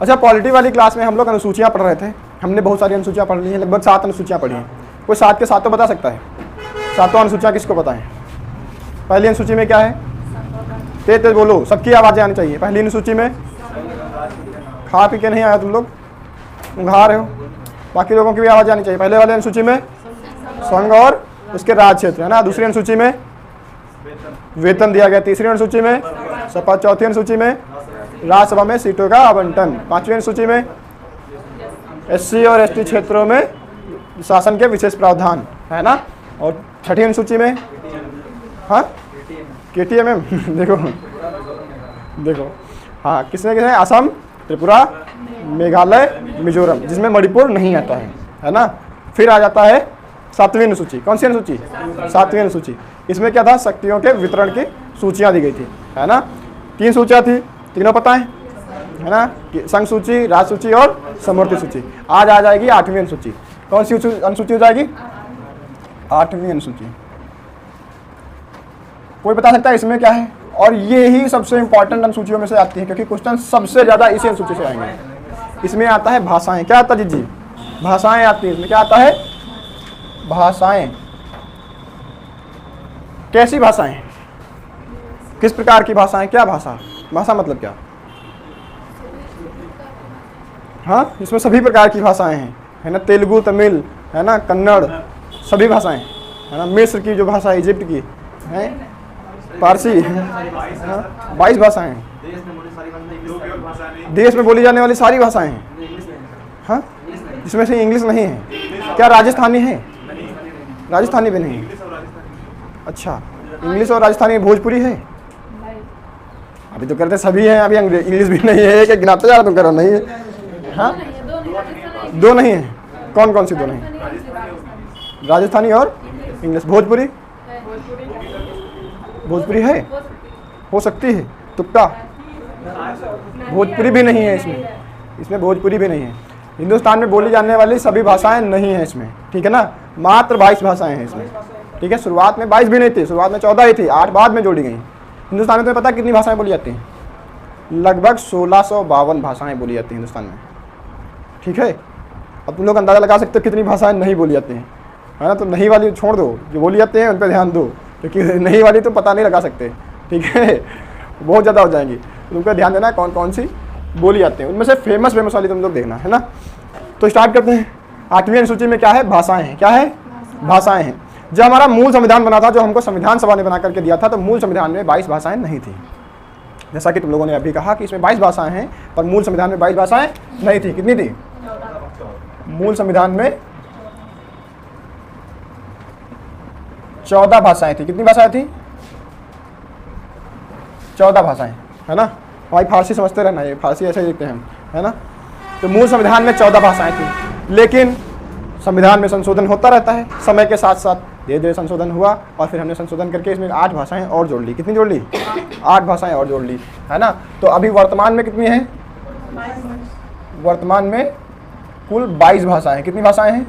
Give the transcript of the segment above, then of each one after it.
अच्छा, पॉलिटी वाली क्लास में हम लोग अनुसूचियाँ पढ़ रहे थे। हमने बहुत सारी अनुसूचियाँ पढ़ ली हैं, लगभग 7 अनुसूचियाँ पढ़ी हैं। कोई 7 के 7 बता सकता है? 7 अनुसूचियाँ किसको पता है? पहली अनुसूची में क्या है? तेज तेज बोलो, सबकी आवाज़ें आनी चाहिए। पहली अनुसूची में खा पी के नहीं आया तुम लोग, उंघा रहे हो। बाकी लोगों की भी आवाज़ आनी चाहिए। पहले वाले अनुसूची में संघ और उसके राज्य क्षेत्र है ना। दूसरी अनुसूची में वेतन दिया गया। तीसरी अनुसूची में शपथ। चौथी अनुसूची में राज्यसभा में सीटों का आवंटन। पांचवी अनुसूची में SC और ST क्षेत्रों में शासन के विशेष प्रावधान है ना। और छठी अनुसूची में हाँ KTMM देखो देखो हाँ, किसने किसने? असम, त्रिपुरा, मेघालय, मिजोरम, जिसमें मणिपुर नहीं आता है ना। फिर आ जाता है 7वीं अनुसूची। कौन सी अनुसूची? 7वीं अनुसूची। इसमें क्या था? शक्तियों के वितरण की सूचियाँ दी गई थी, है ना। 3 सूचियाँ थी, तीनों पता है ना। संघ सूची, राज्य सूची और समवर्ती सूची। आज आ जाएगी 8वीं अनुसूची। कौन सी अनुसूची हो जाएगी? 8वीं अनुसूची। कोई बता सकता है इसमें क्या है? और ये ही सबसे इंपॉर्टेंट अनुसूचियों में से आती है, क्योंकि क्वेश्चन सबसे ज़्यादा इसी अनुसूची से आएंगे। इसमें आता है भाषाएं। क्या आता है जी? भाषाएं आती है। इसमें क्या आता है? भाषाएं। कैसी भाषाएं? किस प्रकार की भाषाएं? क्या भाषा? भाषा मतलब क्या? हाँ, इसमें सभी प्रकार की भाषाएं हैं, है ना। तेलुगु, तमिल, है ना, कन्नड़, सभी भाषाएं, है ना। मिस्र की जो भाषा, इजिप्ट की है, पारसी, 22 भाषाएं हैं। देश में बोली जाने वाली सारी भाषाएं हैं। हाँ, इसमें से इंग्लिश नहीं है। क्या राजस्थानी है? राजस्थानी भी नहीं है। अच्छा, इंग्लिश और राजस्थानी, भोजपुरी है? अभी तो करते सभी हैं, अभी इंग्लिश भी नहीं है। एक गिनाते जा रहा तुम करो नहीं है। हाँ, 2 नहीं है। कौन कौन सी 2 नहीं? राजस्थानी और इंग्लिश। भोजपुरी? भोजपुरी है, हो सकती है, तुक्का। भोजपुरी भी नहीं है इसमें भोजपुरी भी नहीं है। हिंदुस्तान में बोली जाने वाली सभी भाषाएं नहीं है इसमें, ठीक है ना। मात्र 22 भाषाएं हैं इसमें, ठीक है। शुरुआत में 22 भी नहीं थी, शुरुआत में 14 ही थी, 8 बाद में जोड़ी गई। हिंदुस्तान में तुम्हें पता कितनी भाषाएं बोली जाती हैं? लगभग 1652 भाषाएं बोली जाती हैं हिंदुस्तान में, ठीक है। अब तुम लोग अंदाज़ा लगा सकते हो कितनी भाषाएं नहीं बोली जाती हैं, है ना। तो नहीं वाली छोड़ दो, जो बोली जाती हैं उन पर ध्यान दो, क्योंकि नहीं वाली तो पता नहीं लगा सकते, ठीक है। बहुत ज़्यादा हो जाएंगी। तुमको ध्यान देना है कौन कौन सी बोली जाती हैं, उनमें से फेमस वाली तुम लोग देखना, है ना। तो स्टार्ट करते हैं। 8वीं अनुसूची में क्या है? भाषाएं हैं। क्या है? भाषाएं हैं। जब हमारा मूल संविधान बना था, जो हमको संविधान सभा ने बना करके दिया था, तो मूल संविधान में 22 भाषाएं नहीं थी। जैसा कि तुम लोगों ने अभी कहा कि इसमें 22 भाषाएं हैं, पर मूल संविधान में 22 भाषाएं नहीं थी। कितनी थी? मूल संविधान में 14 भाषाएं थी। कितनी भाषाएं थी? 14 भाषाएं, है ना। भाई फारसी समझते रहना, ये फारसी ऐसे लिखते हैं, है ना। तो मूल संविधान में 14 भाषाएं थी, लेकिन संविधान में संशोधन होता रहता है समय के साथ साथ। धीरे धीरे संशोधन हुआ और फिर हमने संशोधन करके इसमें 8 भाषाएं और जोड़ ली। कितनी जोड़ ली? 8 भाषाएं और जोड़ ली, है ना। तो अभी वर्तमान में कितनी है? वर्तमान में कुल 22 भाषाएं। कितनी भाषाएं हैं?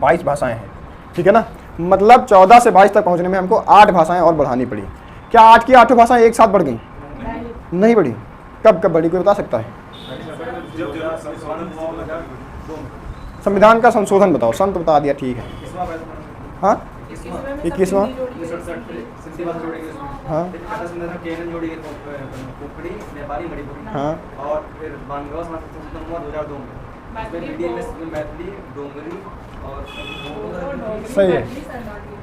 22 भाषाएं हैं, ठीक है ना। मतलब 14 से 22 तक पहुंचने में हमको 8 भाषाएं और बढ़ानी पड़ी। क्या 8 की 8 भाषाएं एक साथ बढ़ गई? नहीं बढ़ी। कब बढ़ी, कोई बता सकता है? संविधान का संशोधन बताओ। संत बता दिया, ठीक है। हाँ, 21वां। हाँ हाँ, सही है,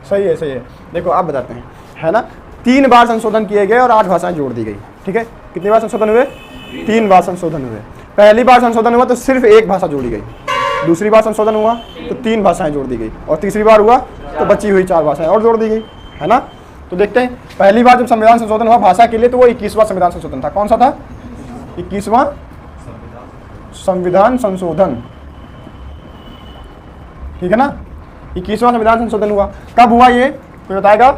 सही है, सही है। देखो आप बताते हैं, है ना। 3 बार संशोधन किए गए और 8 भाषाएं जोड़ दी गई, ठीक है। कितनी बार संशोधन हुए? 3 बार संशोधन हुए। पहली बार संशोधन हुआ तो सिर्फ 1 भाषा जोड़ी गई। दूसरी बार संशोधन हुआ तो 3 भाषाएं जोड़ दी गई, और तीसरी बार हुआ तो बची हुई 4 भाषाएं और जोड़ दी गई, है ना। तो देखते हैं, पहली बार जब संविधान संशोधन हुआ भाषा के लिए, तो वो 21वां संविधान संशोधन था। कौन सा था? 21वां संविधान संशोधन, ठीक है ना। 21वां संविधान संशोधन हुआ। कब हुआ ये कोई बताएगा?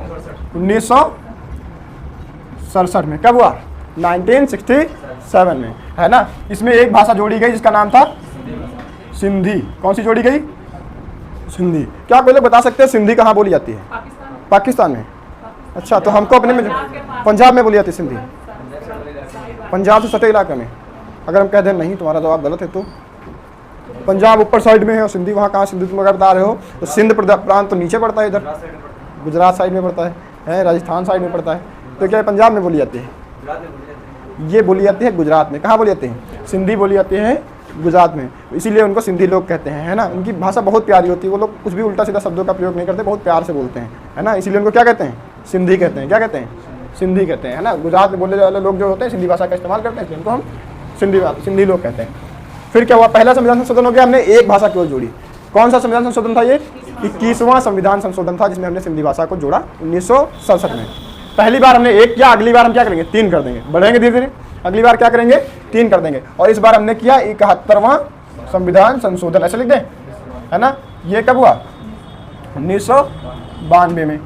1967 में। कब हुआ? 1967 में, है ना। इसमें एक भाषा जोड़ी गई जिसका नाम था सिंधी। कौन सी जोड़ी गई? सिंधी। क्या कोई लोग बता सकते हैं सिंधी कहाँ बोली जाती है? पाकिस्तान में। अच्छा, तो हमको अपने में पंजाब में बोली जाती है सिंधी, पंजाब से सटे इलाके में। अगर हम कह दें नहीं तुम्हारा जवाब गलत है तो पंजाब ऊपर साइड में है और सिंधी वहाँ कहाँ, सिंधी तुम अगर बता रहे हो तो सिंध प्रांत तो नीचे पड़ता है, इधर गुजरात साइड में पड़ता है, राजस्थान साइड में पड़ता है, तो क्या पंजाब में बोली जाती है, ये बोली जाती है गुजरात में। कहाँ बोली जाती है? सिंधी बोली जाती है गुजरात में, इसीलिए उनको सिंधी लोग कहते हैं, है ना। उनकी भाषा बहुत प्यारी होती है, वो लोग कुछ भी उल्टा सीधा शब्दों का प्रयोग नहीं करते, बहुत प्यार से बोलते हैं, है ना। इसीलिए उनको क्या कहते हैं? सिंधी कहते हैं। क्या कहते हैं? सिंधी कहते हैं, है ना। गुजरात में बोलने वाले लोग जो होते हैं सिंधी भाषा का इस्तेमाल करते हैं, इसलिए उनको हम सिंधी लोग कहते हैं। फिर क्या हुआ? पहला संविधान संशोधन हो गया, हमने एक भाषा केवल जोड़ी। कौन सा संविधान संशोधन था? ये 21वां संविधान संशोधन था, जिसमें हमने सिंधी भाषा को जोड़ा 1967 में। पहली बार हमने एक किया, अगली बार हम क्या करेंगे? 3 कर देंगे, बढ़ेंगे धीरे धीरे, अगली बार क्या करेंगे? 3 कर देंगे। और इस बार हमने किया 71वां संविधान संशोधन, ऐसे लिख दें, है ना। ये कब हुआ? 1992 में।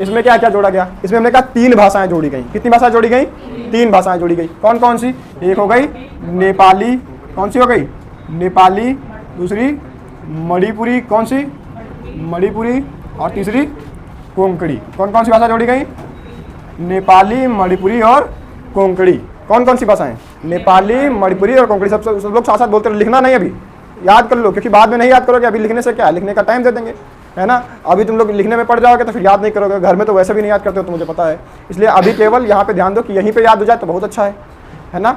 इसमें क्या क्या जोड़ा गया? इसमें हमने कहा 3 भाषाएं जोड़ी गई। कितनी भाषाएं जोड़ी गई? 3 भाषाएं जोड़ी गई। कौन कौन सी? एक हो गई नेपाली, कौन सी हो गई? नेपाली, दूसरी मणिपुरी, कौन सी? मणिपुरी, और तीसरी कोंकणी। कौन कौन सी भाषा जोड़ी गई? नेपाली, मणिपुरी और कोंकणी। कौन कौन सी भाषाएं? नेपाली, मणिपुरी और कोंकणी। सब लोग साथ साथ बोलते रहे, लिखना नहीं, अभी याद कर लो, क्योंकि बाद में नहीं याद करोगे। अभी लिखने से क्या है, लिखने का टाइम दे देंगे, है ना। अभी तुम लोग लिखने में पड़ जाओगे तो फिर याद नहीं करोगे, घर में तो वैसे भी नहीं याद करते हो, तो मुझे पता है। इसलिए अभी केवल यहाँ पे ध्यान दो कि यहीं पे याद हो जाए तो बहुत अच्छा है ना।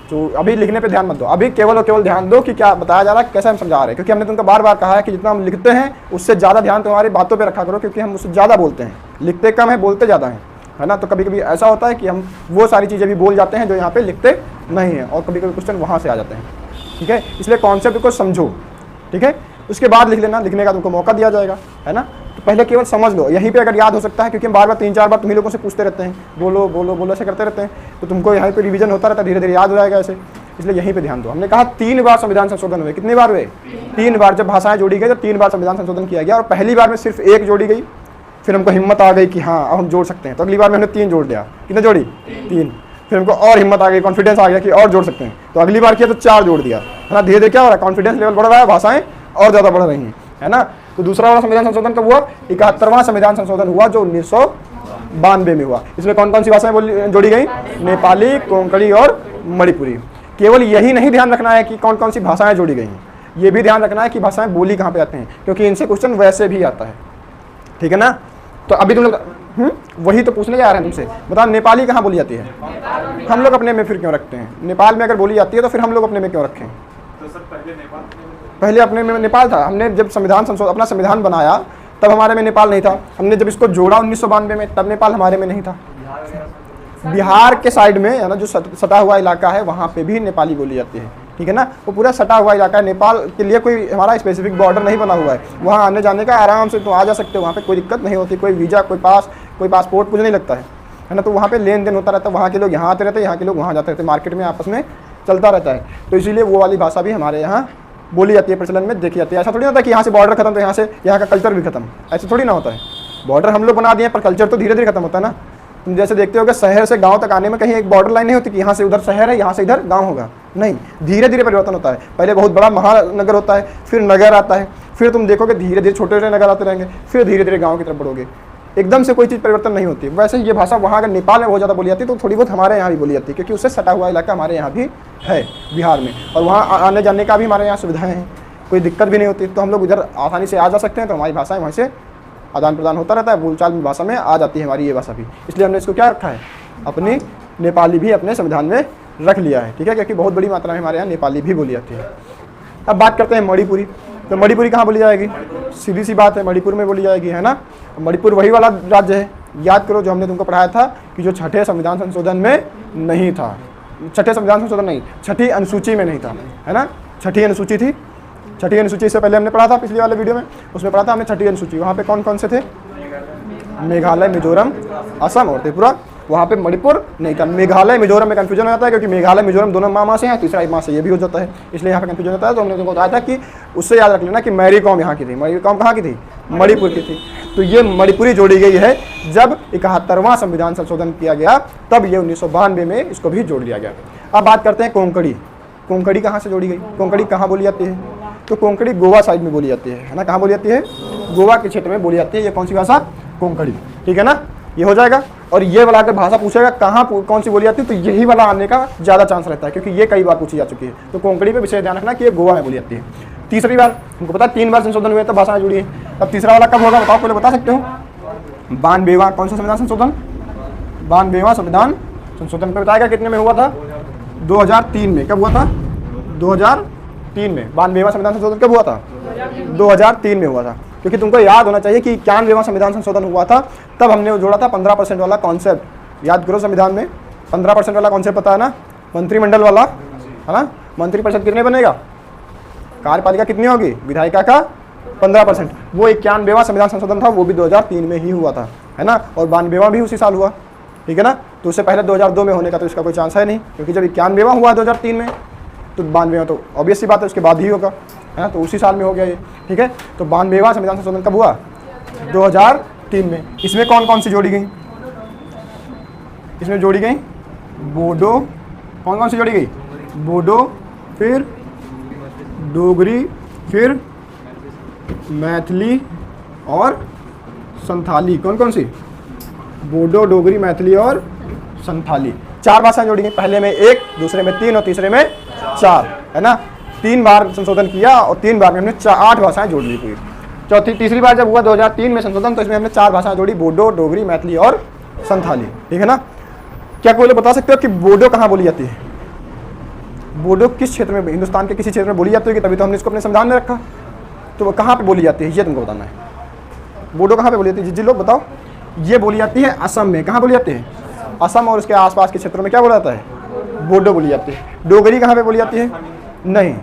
तो अभी लिखने पे ध्यान मत दो, अभी केवल और केवल ध्यान दो कि क्या बताया जा रहा है, कैसे हम समझा रहे हैं। क्योंकि हमने तुमको बार बार कहा है कि जितना हम लिखते हैं उससे ज़्यादा ध्यान तुम्हारी बातों पे रखा करो, क्योंकि हम उससे ज़्यादा बोलते हैं, लिखते कम है, बोलते ज़्यादा है ना। तो कभी कभी ऐसा होता है कि हम वो सारी चीज़ें भी बोल जाते हैं जो यहाँ पे लिखते नहीं हैं, और कभी कभी क्वेश्चन वहाँ से आ जाते हैं, ठीक है। इसलिए कॉन्सेप्ट को समझो, ठीक है, उसके बाद लिख लेना, लिखने का तुमको मौका दिया जाएगा, है ना। तो पहले केवल समझ लो, यहीं पे अगर याद हो सकता है, क्योंकि हम बार बार 3-4 बार तुम्हीं लोगों से पूछते रहते हैं, बोलो बोलो बोलो ऐसे करते रहते हैं, तो तुमको यहाँ पे रिवीजन होता रहता है, धीरे धीरे याद हो जाएगा ऐसे। इसलिए यहीं पे ध्यान दो। हमने कहा 3 बार संविधान संशोधन हुए। कितनी बार हुए? 3 बार। जब भाषाएं जोड़ी गई तो 3 बार संविधान संशोधन किया गया, और पहली बार में सिर्फ 1 जोड़ी गई। फिर हमको हिम्मत आ गई कि हाँ अब हम जोड़ सकते हैं, तो अगली बार में हमने 3 जोड़ दिया। कितने जोड़ी? 3। फिर हमको और हिम्मत आ गई, कॉन्फिडेंस आ गया कि और जोड़ सकते हैं, तो अगली बार किया तो 4 जोड़ दिया, है ना। धीरे धीरे क्या हो रहा है? कॉन्फिडेंस लेवल बढ़ रहा है, भाषाएं और ज़्यादा बढ़ रही हैं, है ना। तो दूसरा वाला संविधान संशोधन कब हुआ? 71वां संविधान संशोधन हुआ, जो 1992 में हुआ। इसमें कौन कौन सी भाषाएं जोड़ी गई? नेपाली, कोंकणी और मणिपुरी। केवल यही नहीं ध्यान रखना है कि कौन कौन सी भाषाएं जोड़ी गई हैं, ये भी ध्यान रखना है कि भाषाएं बोली कहाँ पे आते हैं, क्योंकि इनसे क्वेश्चन वैसे भी आता है, ठीक है ना। तो अभी तुम लोग वही तो पूछने जा रहे हैं तुमसे, बताओ नेपाली कहाँ बोली जाती है? हम लोग अपने में फिर क्यों रखते हैं? नेपाल में अगर बोली जाती है तो फिर हम लोग अपने में क्यों रखें? तो सर पहले अपने में नेपाल था। हमने जब अपना संविधान बनाया तब हमारे में नेपाल नहीं था। हमने जब इसको जोड़ा 1992 में, तब नेपाल हमारे में नहीं था। बिहार के साइड में, है ना, जो सटा हुआ इलाका है, वहाँ पे भी नेपाली बोली जाती है, ठीक है ना। वो पूरा सटा हुआ इलाका है, नेपाल के लिए कोई हमारा स्पेसिफिक बॉर्डर नहीं बना हुआ है। वहाँ आने जाने का आराम से तो आ जा सकते हो, वहाँ पे कोई दिक्कत नहीं होती, कोई वीज़ा, कोई पासपोर्ट कुछ नहीं लगता है ना। तो वहाँ पे लेन देन होता रहता है, वहाँ के लोग यहाँ आते रहते हैं, यहाँ के लोग वहाँ जाते रहते हैं, मार्केट में आपस में चलता रहता है। तो इसीलिए वो वाली भाषा भी हमारे यहाँ बोली जाती है, प्रचलन में देखी जाती है। ऐसा थोड़ी होता है कि यहाँ से बॉर्डर खत्म तो यहाँ से यहाँ का कल्चर भी खत्म, ऐसे थोड़ी ना होता है। बॉर्डर हम लोग बना दिए पर कल्चर तो धीरे धीरे खत्म होता है ना। तुम जैसे देखते हो कि शहर से गांव तक आने में कहीं एक बॉर्डर लाइन नहीं होती कि यहाँ से उधर शहर है, यहाँ से इधर गांव होगा, नहीं, धीरे धीरे परिवर्तन होता है। पहले बहुत बड़ा महानगर होता है, फिर नगर आता है, फिर तुम देखोगे धीरे धीरे छोटे छोटे नगर आते रहेंगे, फिर धीरे धीरे गाँव की तरफ बढ़ोगे। एकदम से कोई चीज़ परिवर्तन नहीं होती। वैसे ये भाषा वहाँ अगर नेपाल में बहुत ज़्यादा बोली जाती है तो थोड़ी बहुत हमारे यहाँ भी बोली जाती है, क्योंकि उससे सटा हुआ इलाका हमारे यहाँ भी है बिहार में, और वहाँ आने जाने का भी हमारे यहाँ सुविधाएँ हैं, कोई दिक्कत भी नहीं होती। तो हम लोग उधर आसानी से आ जा सकते हैं, तो हमारी भाषाएं वहाँ से आदान प्रदान होता रहता है, बोलचाल में भाषा में आ जाती है हमारी ये भाषा भी। इसलिए हमने इसको क्या रखा है? अपनी नेपाली भी अपने संविधान में रख लिया है, ठीक है, क्योंकि बहुत बड़ी मात्रा में हमारे यहाँ नेपाली भी बोली जाती है। अब बात करते हैं मणिपुरी। तो मणिपुरी कहाँ बोली जाएगी? सीधी सी बात है, मणिपुर में बोली जाएगी, है ना। मणिपुर वही वाला राज्य है, याद करो, जो हमने तुमको पढ़ाया था कि जो 6ठे संविधान संशोधन में नहीं था, 6ठे संविधान संशोधन नहीं, 6ठी अनुसूची में नहीं था, है ना। 6ठी अनुसूची थी, 6ठी अनुसूची से पहले हमने पढ़ा था पिछले वाले वीडियो में, उसमें पढ़ा था हमने 6ठी अनुसूची। वहाँ पे कौन कौन से थे? मेघालय, मिजोरम, असम और त्रिपुरा। वहाँ पे मणिपुर नहीं था। मेघालय मिजोरम में कन्फ्यूजन हो जाता है, क्योंकि मेघालय मिजोरम दोनों माँ से हैं, तीसरा माँ से ये भी हो जाता है, इसलिए यहाँ पे कन्फ्यूजन होता है। तो हमने तुमको बताया था कि उससे याद रख लेना कि मैरी कॉम यहाँ की थी। मैरी कॉम कहाँ की थी? मणिपुर की थी। तो ये मणिपुरी जोड़ी गई है जब 71वां संविधान संशोधन किया गया, तब ये 1992 में इसको भी जोड़ दिया गया। अब बात करते हैं कोंकणी। कोंकणी कहाँ से जोड़ी गई? कोंकणी कहाँ बोली जाती है? तो कोंकणी गोवा साइड में बोली जाती है ना। कहाँ बोली जाती है? गोवा के क्षेत्र में बोली जाती है। ये कौन सी भाषा? कोंकणी, ठीक है ना। ये हो जाएगा। और ये वाला अगर भाषा पूछेगा कहाँ कौन सी बोली जाती है, तो यही वाला आने का ज़्यादा चांस रहता है, क्योंकि ये कई बार पूछी जा चुकी है। तो कोंकणी पे विशेष ध्यान रखना कि ये गोवा में बोली जाती है। तीसरी बार, हमको पता है 3 बार संशोधन हुए तब भाषाएं जुड़ी है। अब तीसरा वाला कब होगा बताओ, पहले बता सकते हो? 92वां कौन सा संविधान संशोधन? 92वां संविधान संशोधन पे बताएगा कितने में हुआ था? 2003 में। कब हुआ था? 2003 में। 92वां संविधान संशोधन कब हुआ था? 2003 में हुआ था। क्योंकि तुमको याद होना चाहिए कि 91वां संविधान संशोधन हुआ था, तब हमने जोड़ा था 15% वाला कॉन्सेप्ट। याद करो, संविधान में 15% वाला कॉन्सेप्ट पता है ना, मंत्रिमंडल वाला, है ना। मंत्रिपरिषद कितने बनेगा? कार्यपालिका कितनी होगी? विधायिका का 15%। वो 91वां संविधान संशोधन था, वो भी 2003 में ही हुआ था, है ना। और 92वां भी उसी साल हुआ, ठीक है ना। तो उससे पहले 2002 में होने का तो इसका कोई चांस है नहीं, क्योंकि जब 91वां हुआ 2003 में, तो 92वां तो ऑब्वियस सी बात है उसके बाद ही होगा, है ना। तो उसी साल में हो गया ये, ठीक है। तो 92वां संविधान संशोधन कब हुआ? 2003 में। इसमें कौन कौन सी जोड़ी गई? इसमें जोड़ी गई बोडो। कौन कौन सी जोड़ी गई? बोडो, फिर डोगरी, फिर मैथिली और संथाली। कौन कौन सी? बोडो, डोगरी, मैथिली और संथाली। 4 भाषाएं जोड़ी गई। पहले में 1, दूसरे में 3 और तीसरे में 4, है ना। 3 बार संशोधन किया और 3 बार में हमने 8 भाषाएं जोड़ ली पूरी। तीसरी बार जब हुआ 2003 में संशोधन, तो इसमें हमने 4 भाषाएं जोड़ी, बोडो, डोगरी, मैथिली और संथाली, ठीक है ना। क्या कोई बता सकते हो कि बोडो कहाँ बोली जाती है? बोडो किस क्षेत्र में, हिंदुस्तान के किसी क्षेत्र में बोली जाती होगी, तभी तो हमने इसको अपने संविधान में रखा। तो वो कहाँ पे बोली जाती है ये तुमको बताना है। बोडो कहाँ पे बोली जाती है? जी लोग बताओ। ये बोली जाती है असम में। कहाँ बोली जाती है? असम और उसके आसपास के क्षेत्रों में क्या बोला जाता है? बोडो बोली जाती है। डोगरी कहाँ पे बोली जाती है? नहीं,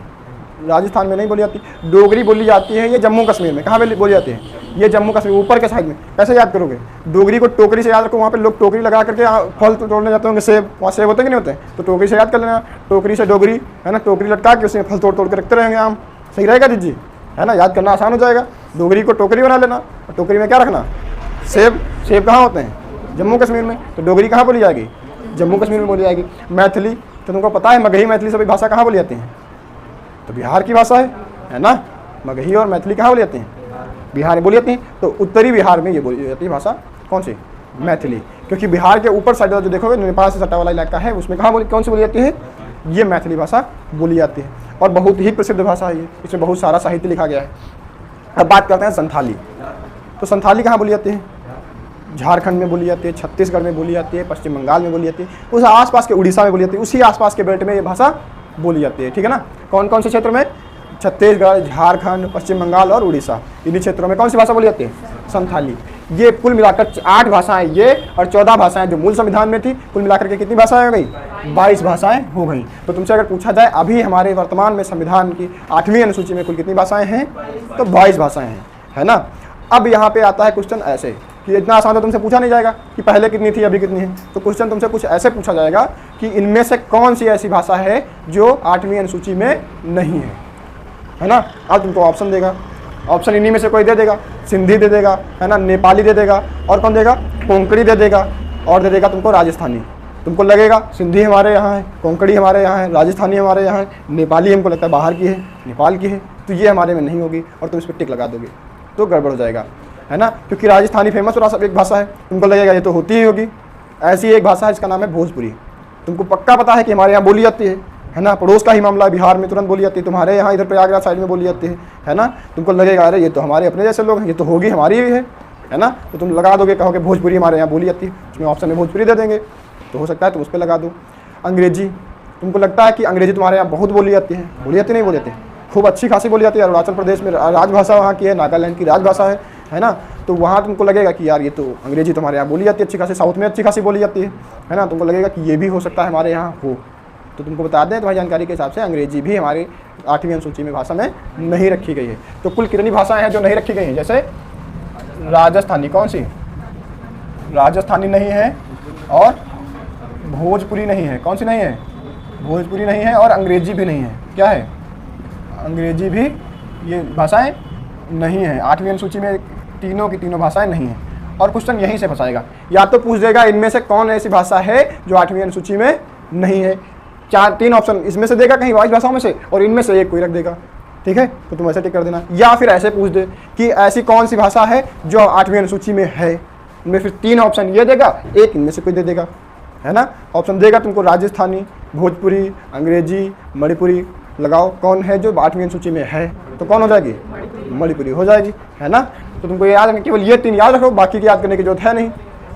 राजस्थान में नहीं बोली जाती। डोगरी बोली जाती है ये जम्मू कश्मीर में। कहाँ पे बोली जाती है? ये जम्मू कश्मीर ऊपर के साइड में। कैसे याद करोगे? डोगरी को टोकरी से याद रखो। वहाँ पे लोग टोकरी लगा करके फल तोड़ने जाते होंगे, सेब, वहाँ सेब होते कि नहीं होते? तो टोकरी से याद कर लेना, टोकरी से डोगरी, है ना। टोकरी लटका के उसमें फल तोड़ तोड़ के रखते रहेंगे आम। सही रहेगा जी, है ना। याद करना आसान हो जाएगा। डोगरी को टोकरी बना लेना, और टोकरी में क्या रखना? सेब। सेब कहाँ होते हैं? जम्मू कश्मीर में। तो डोगरी कहाँ बोली जाएगी? जम्मू कश्मीर में बोली जाएगी। मैथिली तो तुमको पता है, मगही मैथिली सभी भाषा कहाँ बोली जाती हैं? तो बिहार की भाषा है ना। मगही और मैथिली कहाँ बोली जाती हैं? बिहार में बोली जाती हैं। तो उत्तरी बिहार में ये बोली जाती है भाषा कौन सी? मैथिली। क्योंकि बिहार के ऊपर साइड जो देखोगे नेपाल से सटा वाला इलाका है, उसमें कहाँ कौन सी बोली जाती है? ये मैथिली भाषा बोली जाती है, और बहुत ही प्रसिद्ध भाषा है ये। इसमें बहुत सारा साहित्य लिखा गया है। अब बात करते हैं संथाली। तो संथाली कहाँ बोली जाती है? झारखंड में बोली जाती है, छत्तीसगढ़ में बोली जाती है, पश्चिम बंगाल में बोली जाती है, उस आसपास के उड़ीसा में बोली जाती है, उसी आसपास के बेल्ट में ये भाषा बोली जाती है, ठीक है ना। कौन कौन से क्षेत्र में? छत्तीसगढ़, झारखंड, पश्चिम बंगाल और उड़ीसा, इन्हीं क्षेत्रों में कौन सी भाषा बोली जाती है? संथाली। ये कुल मिलाकर 8 भाषाएं ये और 14 भाषाएं जो मूल संविधान में थी, कुल मिलाकर के कितनी भाषाएं हो गई? 22 भाषाएं हो गई। तो तुमसे अगर पूछा जाए अभी हमारे वर्तमान में संविधान की 8वीं अनुसूची में कुल कितनी भाषाएं हैं, तो 22 भाषाएं हैं, है ना। अब यहाँ पे आता है क्वेश्चन ऐसे कि इतना आसान तो तुमसे पूछा नहीं जाएगा कि पहले कितनी थी अभी कितनी है। तो क्वेश्चन तुमसे कुछ ऐसे पूछा जाएगा कि इनमें से कौन सी ऐसी भाषा है जो 8वीं अनुसूची में नहीं है ना। अब तुमको ऑप्शन देगा, ऑप्शन इन्हीं में से कोई दे देगा। सिंधी दे देगा, है ना, नेपाली दे देगा, और कौन देगा? कोंकणी दे देगा, और दे देगा तुमको राजस्थानी। तुमको लगेगा सिंधी हमारे यहाँ है, कोंकणी हमारे यहाँ है, राजस्थानी हमारे यहाँ है, नेपाली हमको लगता है बाहर की है, नेपाल की है, तो ये हमारे में नहीं होगी, और तुम इस पर टिक लगा दोगे तो गड़बड़ हो जाएगा, है ना। क्योंकि राजस्थानी फेमस और सब एक भाषा है, तुमको लगेगा ये तो होती ही होगी। ऐसी एक भाषा है जिसका नाम है भोजपुरी। तुमको पक्का पता है कि हमारे यहाँ बोली जाती है ना। पड़ोस का ही मामला है, बिहार में तुरंत बोली जाती है, तुम्हारे यहाँ इधर प्रयागराज साइड में बोली जाती है ना। तुमको लगेगा अरे ये तो हमारे अपने जैसे लोग हैं, ये तो होगी हमारी ही है ना। तो तुम लगा दोगे, कहोगे भोजपुरी हमारे यहाँ बोली जाती है, उसमें ऑप्शन में भोजपुरी दे देंगे, तो हो सकता है तुम उस पर लगा दो। अंग्रेजी, तुमको लगता है कि अंग्रेजी तुम्हारे यहाँ बहुत बोली जाती है, बोली जाती नहीं बोली जाती, खूब अच्छी खासी बोली जाती है। अरुणाचल प्रदेश में राजभाषा वहाँ की है, नागालैंड की राजभाषा है ना। तो वहाँ तुमको लगेगा कि यार ये तो अंग्रेजी तुम्हारे यहाँ बोली जाती है अच्छी खासी, साउथ में अच्छी खासी बोली जाती है ना। तुमको लगेगा कि ये भी हो सकता है हमारे यहाँ हो। तो तुमको बता दें तुम्हारी जानकारी के हिसाब से अंग्रेजी भी हमारी 8वीं अनुसूची में भाषा में नहीं रखी गई है। तो कुल कितनी भाषाएं हैं जो नहीं रखी गई हैं? जैसे राजस्थानी, कौन सी? राजस्थानी नहीं है, और भोजपुरी नहीं है। कौन सी नहीं है? भोजपुरी नहीं है, और अंग्रेजी भी नहीं है। क्या है? अंग्रेजी भी, ये भाषाएं नहीं है 8वीं अनुसूची में, तीनों की तीनों भाषाएं नहीं हैं। और क्वेश्चन यहीं से फंसाएगा, या तो पूछ देगा इनमें से कौन ऐसी भाषा है जो 8वीं अनुसूची में नहीं है। 3 ऑप्शन इसमें से देगा, कहीं 22 भाषाओं में से, और इनमें से एक कोई रख देगा, ठीक है। तो तुम ऐसे टिक कर देना। या फिर ऐसे पूछ दे कि ऐसी कौन सी भाषा है जो 8वीं अनुसूची में है, उनमें फिर 3 ऑप्शन ये देगा, एक इनमें से कोई दे देगा, है ना। ऑप्शन देगा तुमको राजस्थानी, भोजपुरी, अंग्रेजी, मणिपुरी। लगाओ कौन है जो 8वीं अनुसूची में है, तो कौन हो जाएगी, मणिपुरी हो जाएगी, है ना। तो तुमको ये याद है, केवल ये 3 याद रखो, बाकी की याद करने की जरूरत है नहीं।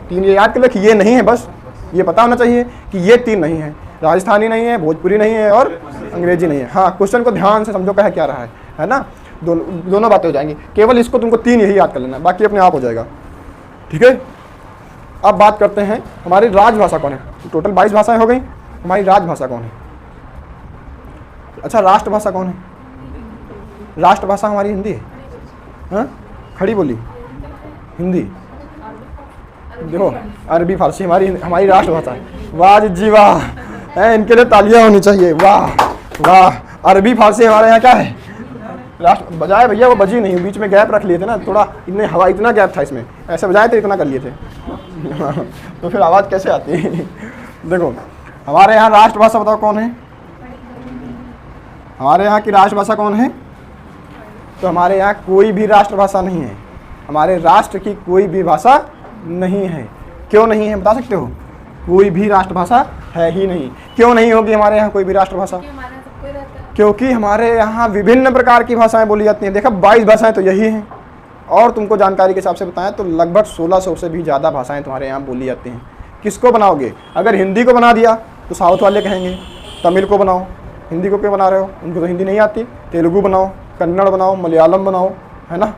3 ये याद कर लो कि ये नहीं है, बस ये पता होना चाहिए कि ये 3 नहीं है, राजस्थानी नहीं है, भोजपुरी नहीं है और अंग्रेजी नहीं है। हाँ, क्वेश्चन को ध्यान से समझो कह क्या रहा है ना। दोनों बातें हो जाएंगी, केवल इसको तुमको 3 यही याद कर लेना, बाकी अपने आप हो जाएगा, ठीक है। अब बात करते हैं हमारी राजभाषा कौन है। टोटल 22 भाषाएं हो गई, हमारी राजभाषा कौन है। अच्छा, राष्ट्रभाषा कौन है। राष्ट्रभाषा हमारी हिंदी है, हाँ, खड़ी बोली हिंदी। देखो, अरबी फारसी हमारी राष्ट्रभाषा है। वाह जी वाह, इनके लिए तालियां होनी चाहिए, वाह वाह। अरबी फारसी हमारे यहाँ क्या है, राष्ट्र। बजाए भैया वो बजी नहीं, बीच में गैप रख लिए थे ना थोड़ा, इतने हवा इतना गैप था इसमें, ऐसे बजाए थे इतना कर लिए थे तो फिर आवाज़ कैसे आती है देखो, हमारे यहाँ राष्ट्रभाषा बताओ कौन है। हमारे यहाँ की राष्ट्रभाषा कौन है। तो हमारे यहाँ कोई भी राष्ट्रभाषा नहीं है, हमारे राष्ट्र की कोई भी भाषा नहीं है। क्यों नहीं है बता सकते हो। कोई भी राष्ट्रभाषा है ही नहीं। क्यों नहीं होगी हमारे यहाँ कोई भी राष्ट्रभाषा, क्योंकि हमारे यहाँ विभिन्न प्रकार की भाषाएं बोली जाती हैं। देखा 22 भाषाएं तो यही हैं, और तुमको जानकारी के हिसाब से बताएं तो लगभग 1600 से भी ज़्यादा भाषाएं तुम्हारे यहाँ बोली जाती हैं। किसको बनाओगे, अगर हिंदी को बना दिया तो साउथ वाले कहेंगे तमिल को बनाओ, हिंदी को क्यों बना रहे हो, उनको तो हिंदी नहीं आती। तेलुगु बनाओ, कन्नड़ बनाओ, मलयालम बनाओ, है ना।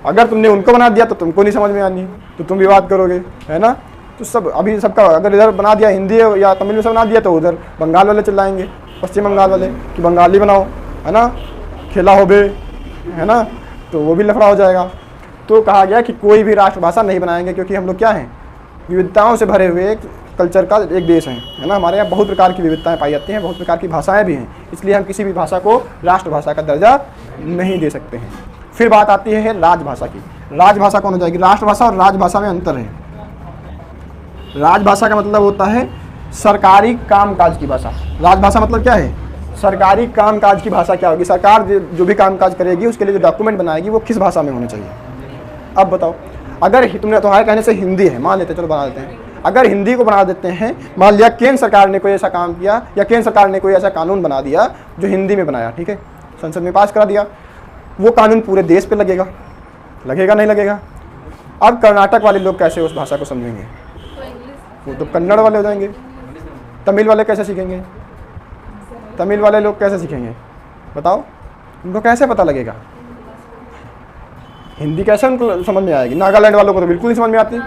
अगर तुमने उनको बना दिया तो तुमको नहीं समझ में आनी, तो तुम विवाद करोगे, है ना। तो सब अभी सबका अगर इधर बना दिया हिंदी या तमिल में से बना दिया तो उधर बंगाल वाले चिल्लाएंगे, पश्चिम बंगाल वाले कि बंगाली बनाओ, है ना, खेला हो बे, है ना, तो वो भी लफड़ा हो जाएगा। तो कहा गया कि कोई भी राष्ट्रभाषा नहीं बनाएंगे, क्योंकि हम लोग क्या हैं, विविधताओं से भरे हुए एक कल्चर का एक देश है ना। हमारे यहाँ बहुत प्रकार की विविधताएं पाई जाती हैं, बहुत प्रकार की भाषाएं भी हैं, इसलिए हम किसी भी भाषा को राष्ट्रभाषा का दर्जा नहीं दे सकते हैं। फिर बात आती है राजभाषा की। राजभाषा कौन हो जाएगी। राष्ट्रभाषा और राजभाषा में अंतर है। राजभाषा का मतलब होता है सरकारी कामकाज की भाषा। राजभाषा मतलब क्या है, सरकारी कामकाज की भाषा। क्या होगी, सरकार जो भी कामकाज करेगी उसके लिए जो डॉक्यूमेंट बनाएगी वो किस भाषा में होने चाहिए। अब बताओ, अगर तुमने तुम्हारे कहने से हिंदी है, मान लेते, चलो बना देते हैं, अगर हिंदी को बना देते हैं, मान लिया केंद्र सरकार ने कोई ऐसा काम किया या केंद्र सरकार ने कोई ऐसा कानून बना दिया जो हिंदी में बनाया, ठीक है, संसद में पास करा दिया, वो कानून पूरे देश पे लगेगा, लगेगा नहीं लगेगा। अब कर्नाटक वाले लोग कैसे उस भाषा को समझेंगे, वो तो कन्नड़ वाले हो जाएंगे। तमिल वाले कैसे सीखेंगे, तमिल वाले लोग कैसे सीखेंगे बताओ, उनको कैसे पता लगेगा, हिंदी कैसे उनको समझ में आएगी। नागालैंड वालों को तो बिल्कुल नहीं समझ में आती,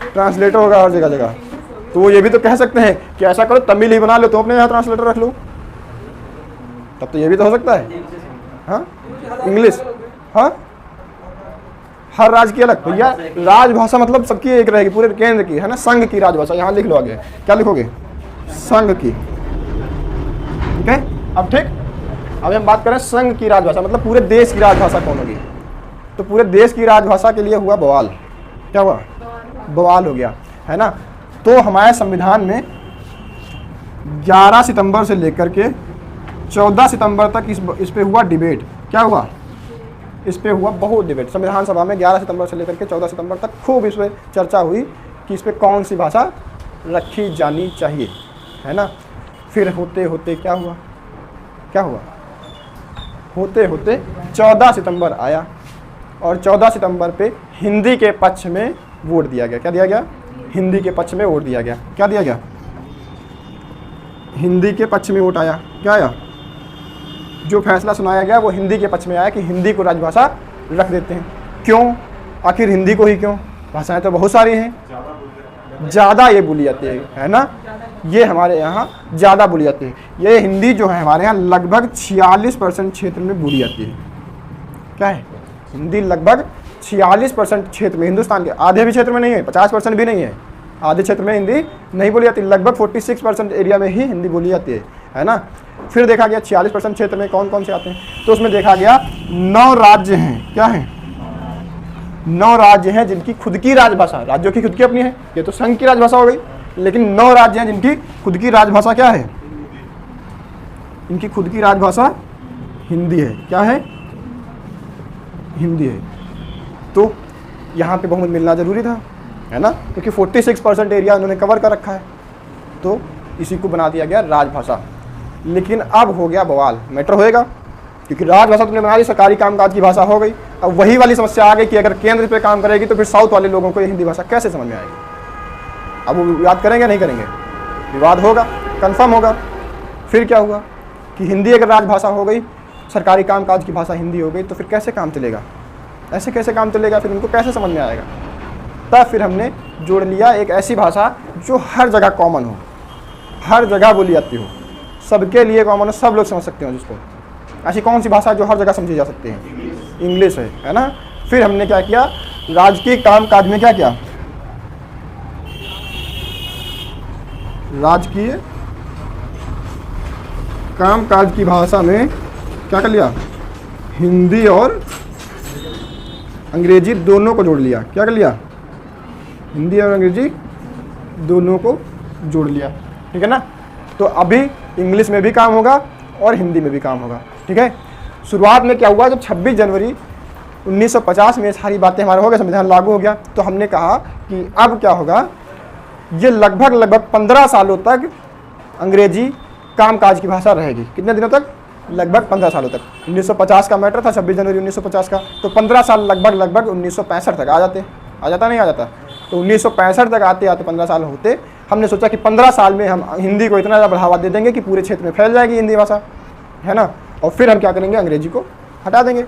ट्रांसलेटर होगा हर जगह जगह। तो वो ये भी तो कह सकते हैं कि ऐसा करो तमिल ही बना लो, तो अपने यहाँ ट्रांसलेटर रख लो, तब तो ये भी तो हो सकता है। हाँ, इंग्लिश, हाँ, हर राज्य की अलग। भैया राजभाषा मतलब सबकी एक रहेगी, पूरे केंद्र की, है ना, संघ की राजभाषा। यहाँ लिख लो आगे, क्या लिखोगे, संघ की, ठीक है। अब ठीक, अब हम बात करें संघ की राजभाषा मतलब पूरे देश की राजभाषा कौन होगी। तो पूरे देश की राजभाषा के लिए हुआ बवाल। क्या हुआ, बवाल हो गया, है ना। तो हमारे संविधान में 11 सितंबर से लेकर के 14 सितंबर तक इस पे हुआ डिबेट। क्या हुआ, इस पे हुआ बहुत डिबेट। संविधान सभा में 11 सितंबर से लेकर के 14 सितंबर तक खूब इस पर चर्चा हुई कि इस पे कौन सी भाषा रखी जानी चाहिए, है ना। फिर होते होते क्या हुआ, क्या हुआ, होते होते 14 सितंबर आया और 14 सितंबर पे हिंदी के पक्ष में वोट दिया गया। क्या दिया गया, हिंदी के पक्ष में वोट दिया गया। क्या दिया गया, हिंदी के पक्ष में वोट आया। क्या आया, जो फैसला सुनाया गया वो हिंदी के पक्ष में आया कि हिंदी को राजभाषा रख देते हैं। क्यों, आखिर हिंदी को ही क्यों, भाषाएं तो बहुत सारी हैं, ज़्यादा ये बोली जाती है ना, ये हमारे यहाँ ज़्यादा बोली जाती है। ये हिंदी जो है हमारे यहाँ लगभग 46% क्षेत्र में बोली जाती है। क्या है, हिंदी लगभग 46% क्षेत्र में, हिंदुस्तान के आधे भी क्षेत्र में नहीं है, 50% भी नहीं है, आधे क्षेत्र में हिंदी नहीं बोली जाती। लगभग 46% एरिया में ही हिंदी बोली जाती है ना। फिर देखा गया 46% क्षेत्र में कौन कौन से आते हैं, तो उसमें देखा गया 9 राज्य हैं। क्या है, 9 राज्य हैं जिनकी खुद की राजभाषा, राज्यों की खुद की अपनी है, ये तो संघ की राजभाषा हो गई, लेकिन 9 राज्य हैं जिनकी खुद की राजभाषा क्या है, इनकी खुद की राजभाषा हिंदी है। क्या है, हिंदी है। तो यहाँ पे बहुमत मिलना ज़रूरी था, है ना, क्योंकि 46% एरिया उन्होंने कवर कर रखा है, तो इसी को बना दिया गया राजभाषा। लेकिन अब हो गया बवाल, मैटर होएगा, क्योंकि राजभाषा तुमने बना दी, सरकारी कामकाज की भाषा हो गई। अब वही वाली समस्या आ गई कि अगर केंद्र पे काम करेगी तो फिर साउथ वाले लोगों को ये हिंदी भाषा कैसे समझ में आएगी। अब वो याद करेंगे नहीं करेंगे, विवाद होगा, कन्फर्म होगा। फिर क्या हुआ कि हिंदी अगर राजभाषा हो गई, सरकारी कामकाज की भाषा हिंदी हो गई, तो फिर कैसे काम चलेगा, ऐसे कैसे काम चलेगा, फिर उनको कैसे समझ में आएगा। तब फिर हमने जोड़ लिया एक ऐसी भाषा जो हर जगह कॉमन हो, हर जगह बोली जाती हो, सबके लिए कॉमन हो, सब लोग समझ सकते हो जिसको। ऐसी कौन सी भाषा जो हर जगह समझी जा सकती है? इंग्लिश है ना। फिर हमने क्या किया, राजकीय कामकाज में क्या किया, राजकीय कामकाज की भाषा में क्या कर लिया, हिंदी और अंग्रेजी दोनों को जोड़ लिया। क्या कर लिया, हिंदी और अंग्रेजी दोनों को जोड़ लिया, ठीक है ना। तो अभी इंग्लिश में भी काम होगा और हिंदी में भी काम होगा, ठीक है। शुरुआत में क्या हुआ, जब 26 जनवरी 1950 में सारी बातें हमारा हो गया, संविधान लागू हो गया, तो हमने कहा कि अब क्या होगा, ये लगभग 15 सालों तक अंग्रेजी कामकाज की भाषा रहेगी। कितने दिनों तक? लगभग 15 सालों तक। 1950 का मैटर था, 26 जनवरी 1950 का, तो 15 साल लगभग 1965 तक आ जाता नहीं आ जाता। तो 1965 तक आते 15 साल होते, हमने सोचा कि 15 साल में हम हिंदी को इतना ज़्यादा बढ़ावा दे देंगे कि पूरे क्षेत्र में फैल जाएगी हिंदी भाषा, है ना। और फिर हम क्या करेंगे, अंग्रेजी को हटा देंगे,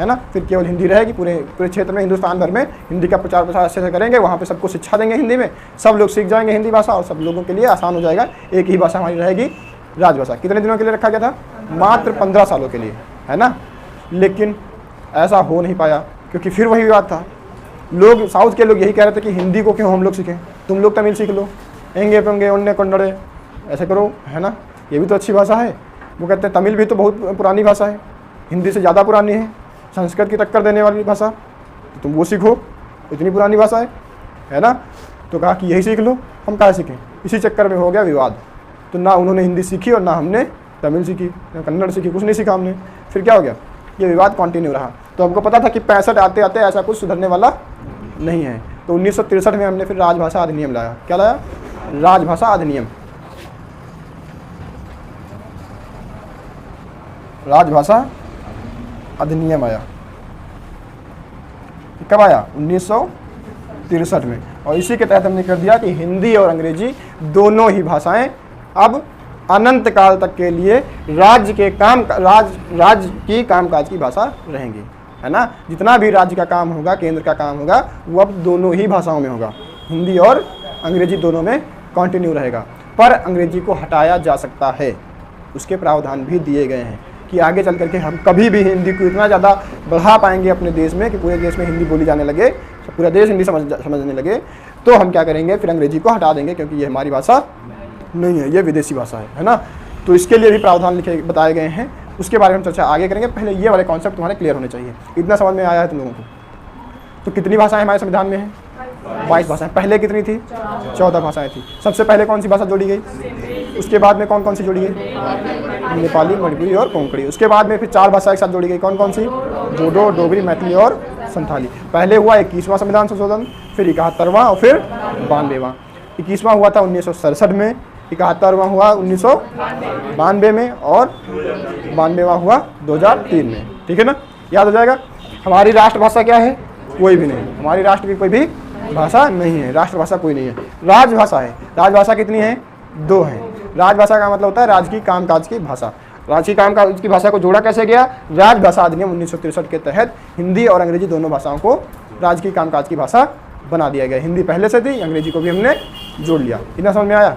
है ना। फिर केवल हिंदी रहेगी पूरे क्षेत्र में, हिंदुस्तान भर में हिंदी का प्रचार प्रसार अच्छे से करेंगे, वहाँ पे सबको शिक्षा देंगे हिंदी में, सब लोग सीख जाएंगे हिंदी भाषा और सब लोगों के लिए आसान हो जाएगा। एक ही भाषा हमारी रहेगी, राजभाषा। कितने दिनों के लिए रखा गया था? मात्र 15 सालों के लिए, है ना। लेकिन ऐसा हो नहीं पाया, क्योंकि फिर वही बात था, लोग साउथ के लोग यही कह रहे थे कि हिंदी को क्यों हम लोग सीखें, तुम लोग तमिल सीख लो, एंगे पेंगे उन्ने कन्नड़े ऐसे करो, है ना, ये भी तो अच्छी भाषा है। वो कहते हैं तमिल भी तो बहुत पुरानी भाषा है, हिंदी से ज़्यादा पुरानी है, संस्कृत की टक्कर देने वाली भाषा, तो तुम वो सीखो, इतनी पुरानी भाषा है ना। तो कहा कि यही सीख लो, हम क्या सीखें। इसी चक्कर में हो गया विवाद। तो ना उन्होंने हिंदी सीखी और ना हमने तमिल सीखी, ना कन्नड़ सीखी, कुछ नहीं सीखा हमने। फिर क्या हो गया, ये विवाद कंटिन्यू रहा। तो हमको पता था कि 65 आते आते ऐसा कुछ सुधरने वाला नहीं है। तो 1963 में हमने फिर राजभाषा अधिनियम लाया। क्या लाया? राजभाषा अधिनियम। राजभाषा अधिनियम आया। कब आया? 1963 में। और इसी के तहत हमने कर दिया कि हिंदी और अंग्रेजी दोनों ही भाषाएं अब अनंत काल तक के लिए राज्य की कामकाज की भाषा रहेंगी, है ना। जितना भी राज्य का काम होगा, केंद्र का काम होगा, वो अब दोनों ही भाषाओं में होगा, हिंदी और अंग्रेजी दोनों में कंटिन्यू रहेगा। पर अंग्रेजी को हटाया जा सकता है, उसके प्रावधान भी दिए गए हैं कि आगे चल करके हम कभी भी हिंदी को इतना ज़्यादा बढ़ा पाएंगे अपने देश में कि पूरे देश में हिंदी बोली जाने लगे, पूरा देश हिंदी समझने लगे, तो हम क्या करेंगे, फिर अंग्रेजी को हटा देंगे, क्योंकि ये हमारी भाषा नहीं है, ये विदेशी भाषा है ना। तो इसके लिए भी प्रावधान लिखे बताए गए हैं, उसके बारे में चर्चा आगे करेंगे। पहले ये वाले कॉन्सेप्ट तुम्हारे क्लियर होने चाहिए। इतना समझ में आया है तुम लोगों को? तो कितनी भाषाएं हमारे संविधान में हैं? 22 भाषाएं। पहले कितनी थी? 14 भाषाएं थी। सबसे पहले कौन सी भाषा जोड़ी गई? उसके बाद में कौन कौन सी जोड़ी गई? नेपाली, मणिपुरी और कोंकणी। उसके बाद में फिर 4 भाषा एक साथ जोड़ी गई। कौन कौन सी? बोडो, डोगरी, मैथिली और संथाली। पहले हुआ 21वां संविधान संशोधन, फिर 71वां और फिर 92वां। 21वां हुआ था 1967 में, 71वां हुआ 1992 में और 92वां हुआ 2003 में। ठीक है ना, याद हो जाएगा। हमारी राष्ट्रभाषा क्या है? कोई भी नहीं। हमारी राष्ट्र की कोई भी भाषा नहीं है, राष्ट्रभाषा कोई नहीं है, राजभाषा है। राजभाषा कितनी है? 2 है। राजभाषा का मतलब होता है राज्य की कामकाज की भाषा। राज्य की कामकाज की भाषा को जोड़ा कैसे गया? राजभाषा अधिनियम 1963 के तहत हिंदी और अंग्रेजी दोनों भाषाओं को राज्य की कामकाज की भाषा बना दिया गया। हिंदी पहले से थी, अंग्रेजी को भी हमने जोड़ लिया। इतना समझ में आया?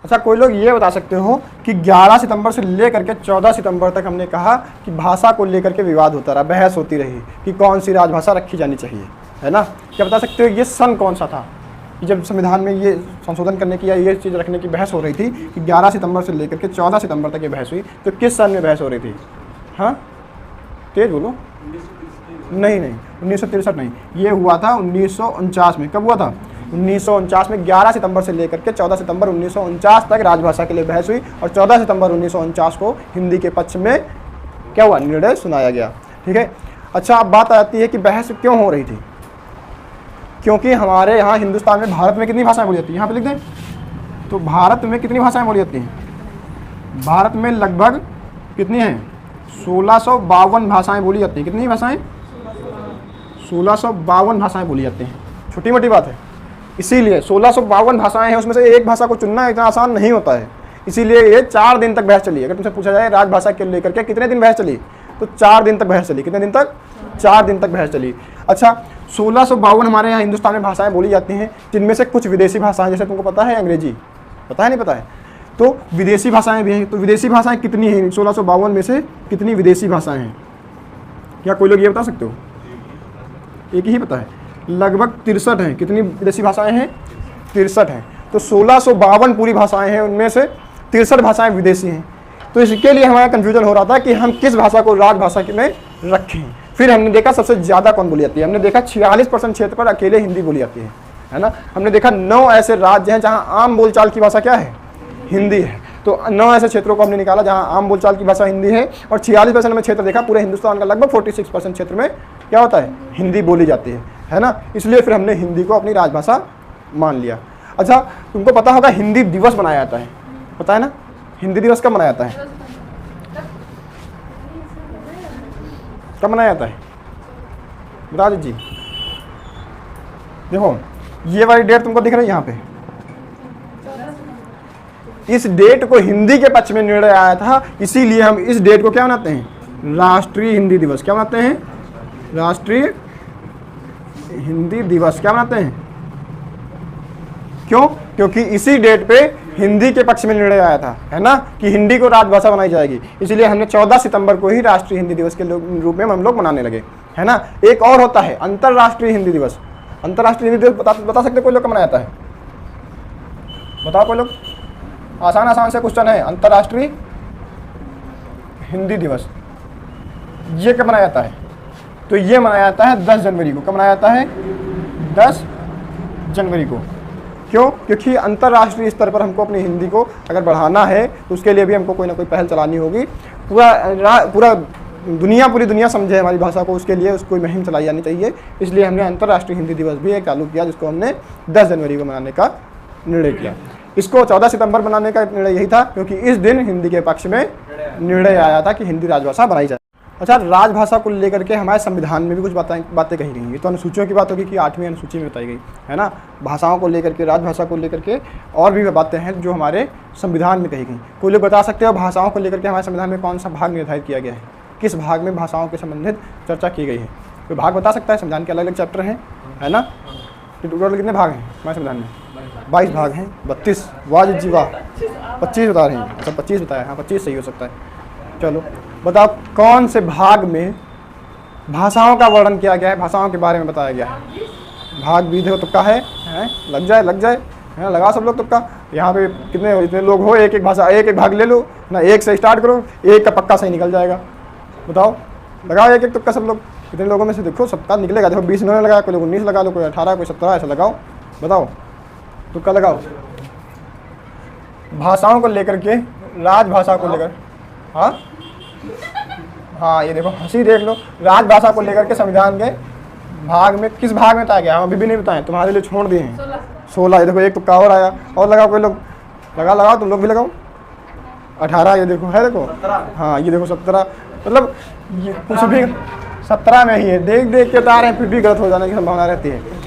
अच्छा, कोई लोग ये बता सकते हो कि 11 सितंबर से लेकर के 14 सितंबर तक हमने कहा कि भाषा को लेकर के विवाद होता रहा, बहस होती रही कि कौन सी राजभाषा रखी जानी चाहिए, है ना। क्या बता सकते हो ये सन कौन सा था कि जब संविधान में ये संशोधन करने की या ये चीज़ रखने की बहस हो रही थी कि 11 सितंबर से लेकर के 14 सितंबर तक ये बहस हुई? तो किस सन में बहस हो रही थी? हाँ, तेज बोलो। नहीं, 1963 नहीं, ये हुआ था 1949 में। कब हुआ था? 1949 में 11 सितंबर से लेकर के 14 सितंबर 1949 तक राजभाषा के लिए बहस हुई और 14 सितंबर 1949 को हिंदी के पक्ष में क्या हुआ? निर्णय सुनाया गया। ठीक है। अच्छा, अब बात आती है कि बहस क्यों हो रही थी? क्योंकि हमारे यहाँ हिंदुस्तान में, भारत में कितनी भाषाएं बोली जाती हैं, यहाँ पे लिख दें तो भारत में कितनी भाषाएं बोली जाती हैं। भारत में लगभग कितनी हैं, 1652 भाषाएं बोली जाती हैं। कितनी भाषाएं, 1652 भाषाएं बोली जाती हैं। छोटी मोटी बात है, इसीलिए 1652 भाषाएं हैं, उसमें से एक भाषा को चुनना इतना आसान नहीं होता है। इसीलिए ये 4 दिन तक बहस चली। अगर तुमसे पूछा जाए राजभाषा के लेकर के कितने दिन बहस चली, तो 4 दिन तक बहस चली। कितने दिन तक, 4 दिन तक बहस चली। अच्छा, 1652 हमारे यहाँ हिंदुस्तान में भाषाएं बोली जाती हैं, जिनमें से कुछ विदेशी भाषाएं, जैसे तुमको पता है अंग्रेजी, पता है नहीं पता है, तो विदेशी भाषाएं भी हैं। तो विदेशी भाषाएं कितनी हैं, 1652 में से कितनी विदेशी भाषाएं हैं, क्या कोई लोग ये बता सकते हो? एक ही पता है, लगभग 63 हैं। कितनी विदेशी भाषाएं हैं, 63 हैं। तो 1652 पूरी भाषाएं हैं, उनमें से 63 भाषाएं विदेशी हैं। तो इसके लिए हमारा कन्फ्यूजन हो रहा था कि हम किस भाषा को राजभाषा में रखें। फिर हमने देखा सबसे ज़्यादा कौन बोली जाती है, हमने देखा 46% क्षेत्र पर अकेले हिंदी बोली जाती है ना। हमने देखा 9 ऐसे राज्य हैं जहाँ आम बोलचाल की भाषा क्या है, हिंदी है। तो 9 ऐसे क्षेत्रों को हमने निकाला जहाँ आम बोलचाल की भाषा हिंदी है, और 46% में क्षेत्र देखा पूरे हिंदुस्तान का, लगभग 46% क्षेत्र में क्या होता है, हिंदी बोली जाती है ना। इसलिए फिर हमने हिंदी को अपनी राजभाषा मान लिया। अच्छा, तुमको पता होगा हिंदी दिवस मनाया जाता है, पता है ना, हिंदी दिवस कब मनाया जाता है, कब मनाया जाता है, बता दीजिए। देखो ये वाली डेट तुमको दिख रही है यहाँ पे, इस डेट को हिंदी के पक्ष में निर्णय आया था, इसीलिए हम इस डेट को क्या मनाते हैं, राष्ट्रीय हिंदी दिवस। क्या मनाते हैं, राष्ट्रीय हिंदी दिवस क्या मनाते हैं, क्यों? क्योंकि इसी डेट पे हिंदी के पक्ष में निर्णय आया था, है ना, कि हिंदी को राजभाषा बनाई जाएगी। इसलिए हमने 14 सितंबर को ही राष्ट्रीय हिंदी दिवस के रूप में हम लोग मनाने लगे, है ना। एक और होता है अंतर्राष्ट्रीय हिंदी दिवस। अंतर्राष्ट्रीय हिंदी दिवस बता सकते कोई लोग कब मनाया जाता है, बताओ कोई लोग, आसान से क्वेश्चन है। अंतर्राष्ट्रीय हिंदी दिवस ये कब मनाया जाता है, तो ये मनाया जाता है 10 जनवरी को। कब मनाया जाता है, 10 जनवरी को। क्यों? क्योंकि अंतर्राष्ट्रीय स्तर पर हमको अपनी हिंदी को अगर बढ़ाना है तो उसके लिए भी हमको कोई ना कोई पहल चलानी होगी। पूरी दुनिया समझे हमारी भाषा को, उसके लिए उसको मुहिम चलाई जानी चाहिए। इसलिए हमने अंतर्राष्ट्रीय हिंदी दिवस भी एक चालू किया, जिसको हमने 10 जनवरी को मनाने का निर्णय किया। इसको 14 सितंबर बनाने का निर्णय यही था, क्योंकि इस दिन हिंदी के पक्ष में निर्णय आया था कि हिंदी राजभाषा बनाई जाए। अच्छा, राजभाषा को लेकर के हमारे संविधान में भी कुछ बातें कही गई हैं। तो अनुसूचियों की बात होगी कि 8वीं अनुसूची में बताई गई, है ना। भाषाओं को लेकर के, राजभाषा को लेकर के और भी बातें हैं जो हमारे संविधान में कही गई। कोई लोग बता सकते हो भाषाओं को लेकर के हमारे संविधान में कौन सा भाग निर्धारित किया गया है, किस भाग में भाषाओं के संबंधित चर्चा की गई है? कोई भाग बता सकता है? संविधान के अलग अलग चैप्टर हैं, है ना। टोटल कितने भाग हैं हमारे संविधान में? 22 भाग हैं। 32, वाह जी वाह, 25 बता रहे हैं। अच्छा 25 बताया, हाँ 25 सही हो सकता है। चलो बताओ कौन से भाग में भाषाओं का वर्णन किया गया है, भाषाओं के बारे में बताया गया है? भाग भी देखो तुक्का है? लग जाए है, लगा सब लोग तुक्का। यहाँ पे इतने लोग हो, एक भाषा, एक भाग ले लो ना, एक से स्टार्ट करो, एक का पक्का सही निकल जाएगा। बताओ, लगाओ एक तुक्का सब लोग। कितने लोगों में से देखो सबका निकलेगा। देखो 20 इन्होंने लगाया, कोई लोग 19 लगा लो, कोई 18, कोई 17, ऐसा लगाओ। बताओ तुक्का लगाओ। भाषाओं को लेकर के, राजभाषा को लेकर, हाँ ये देखो हंसी देख लो। राजभाषा को लेकर के संविधान के भाग में किस भाग में बताया गया? हम अभी भी नहीं बताएं, तुम्हारे लिए छोड़ दिए हैं। 16, ये देखो एक तुक्का और आया, और लगाओ कोई लोग, लगाओ तुम लोग भी लगाओ। 18, ये देखो है, देखो हाँ ये देखो 17, मतलब ये कुछ भी 17 में ही है। देख के बता रहे हैं, फिर भी गलत हो जाने की संभावना रहती है।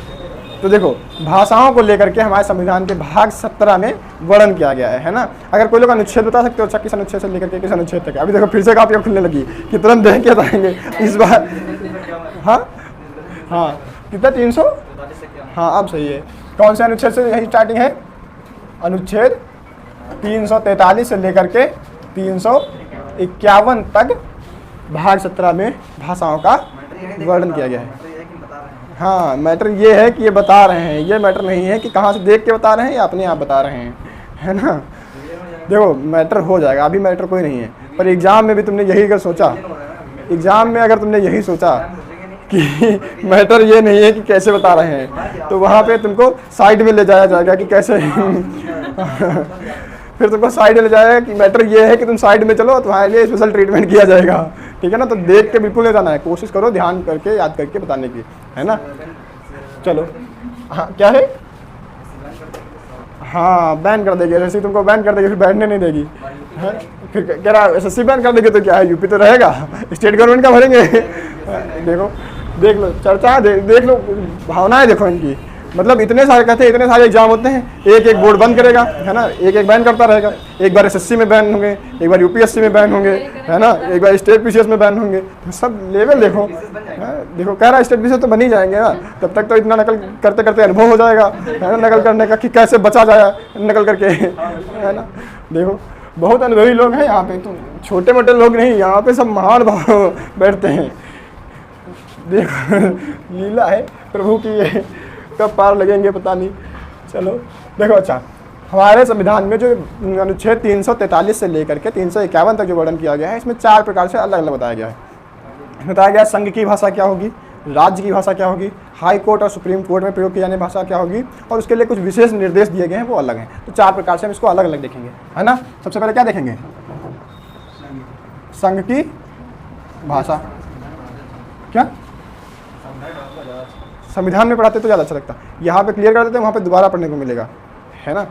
तो देखो भाषाओं को लेकर के हमारे संविधान के भाग 17 में वर्णन किया गया है ना। अगर कोई लोग अनुच्छेद बता सकते हो, अच्छा किस अनुच्छेद से लेकर के किस अनुच्छेद तक? अभी देखो फिर से काफी खुलने लगी कि तुरंत देख के बताएंगे इस बार। हाँ कितना 300? हाँ अब सही है। कौन से अनुच्छेद से यही स्टार्टिंग है? अनुच्छेद 343 से लेकर के 351 तक भाग 17 में भाषाओं का वर्णन किया गया है। हाँ मैटर ये है कि ये बता रहे हैं, ये मैटर नहीं है कि कहाँ से देख के बता रहे हैं या अपने आप बता रहे हैं, है ना। देखो मैटर हो जाएगा, अभी मैटर कोई नहीं है। पर एग्ज़ाम में भी तुमने यही अगर सोचा, एग्ज़ाम में अगर तुमने यही सोचा कि मैटर ये नहीं है कि कैसे बता रहे हैं, तो वहाँ पे तुमको साइड में ले जाया जाएगा कि कैसे फिर तुमको साइड में ले जाएगा कि मैटर ये है कि तुम साइड में चलो, तुम्हारे लिए स्पेशल ट्रीटमेंट किया जाएगा, ठीक है ना। तो देख के बिल्कुल नहीं जाना है, कोशिश करो ध्यान करके याद करके बताने की, है ना। चलो हाँ क्या है, हाँ बैन कर देगी एसएससी, तुमको बैन कर देगी, फिर बैठने नहीं देगी। है फिर कह रहा एसएससी बैन कर देगी तो क्या है, यूपी तो रहेगा, स्टेट गवर्नमेंट का भरेंगे। देखो देख लो चर्चा, देख लो भावनाएं देखो इनकी। मतलब इतने सारे कहते हैं, इतने सारे एग्जाम होते हैं, एक एक बोर्ड बंद करेगा, है ना, एक एक बैन करता रहेगा। एक बार एसएससी में बैन होंगे, एक बार यूपीएससी में बैन होंगे, है ना, एक बार स्टेट पीसीएस में बैन होंगे। तो सब लेवल देखो, देखो कह रहा है स्टेट पीसीएस तो बन ही जाएंगे ना, तब तक तो इतना नकल करते करते अनुभव हो जाएगा, है ना, नकल करने का कि कैसे बचा जाए नकल करके, है ना। देखो बहुत अनुभवी लोग हैं यहाँ पे, तो छोटे मोटे लोग नहीं, यहाँ पे सब महान भाव बैठते हैं। देखो लीला है प्रभु की, ये कब पार लगेंगे पता नहीं। चलो देखो, अच्छा हमारे संविधान में जो अनुच्छेद 343 से लेकर के 351 तक जो वर्णन किया गया है, इसमें 4 प्रकार से अलग अलग बताया गया है। बताया गया संघ की भाषा क्या होगी, राज्य की भाषा क्या होगी, हाई कोर्ट और सुप्रीम कोर्ट में प्रयोग की जाने भाषा क्या होगी, और उसके लिए कुछ विशेष निर्देश दिए गए हैं, वो अलग हैं। तो 4 प्रकार से हम इसको अलग अलग देखेंगे, है ना। सबसे पहले क्या देखेंगे, संघ की भाषा। क्या संविधान में पढ़ाते तो ज़्यादा अच्छा लगता, यहाँ पे क्लियर कर देते हैं, वहाँ पे दोबारा पढ़ने को मिलेगा, है ना।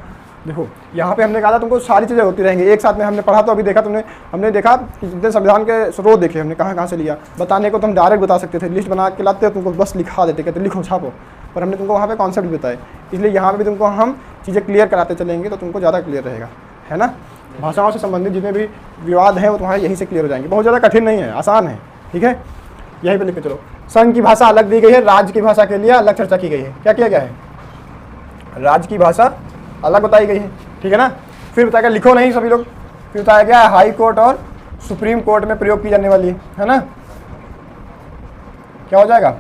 देखो यहाँ पे हमने कहा था तुमको सारी चीज़ें होती रहेंगी एक साथ में, हमने पढ़ा तो अभी देखा तुमने, हमने देखा कि जितने संविधान के स्रोत देखे हमने, कहाँ कहाँ से लिया। बताने को तो हम डायरेक्ट बता सकते थे, लिस्ट बना के लाते तुमको बस लिखा देते, कहते लिखो छापो, पर हमने तुमको वहाँ पे कॉन्सेप्ट बताए। इसलिए यहाँ पे भी तुमको हम चीज़ें क्लियर कराते चलेंगे तो तुमको ज़्यादा क्लियर रहेगा, है ना। भाषाओं से संबंधित जितने भी विवाद हैं वो तुम्हारे यहीं से क्लियर हो जाएंगे, बहुत ज़्यादा कठिन नहीं है, आसान है, ठीक है। यहीं पे लिख के चलो, संघ की भाषा अलग दी गई है, राज्य की भाषा के लिए अलग चर्चा की गई है। क्या किया गया है, राज्य की भाषा अलग बताई गई है, ठीक है ना। फिर बताया गया, लिखो नहीं सभी लोग, फिर बताया गया हाई कोर्ट और सुप्रीम कोर्ट में प्रयोग की जाने वाली है ना। क्या हो जाएगा,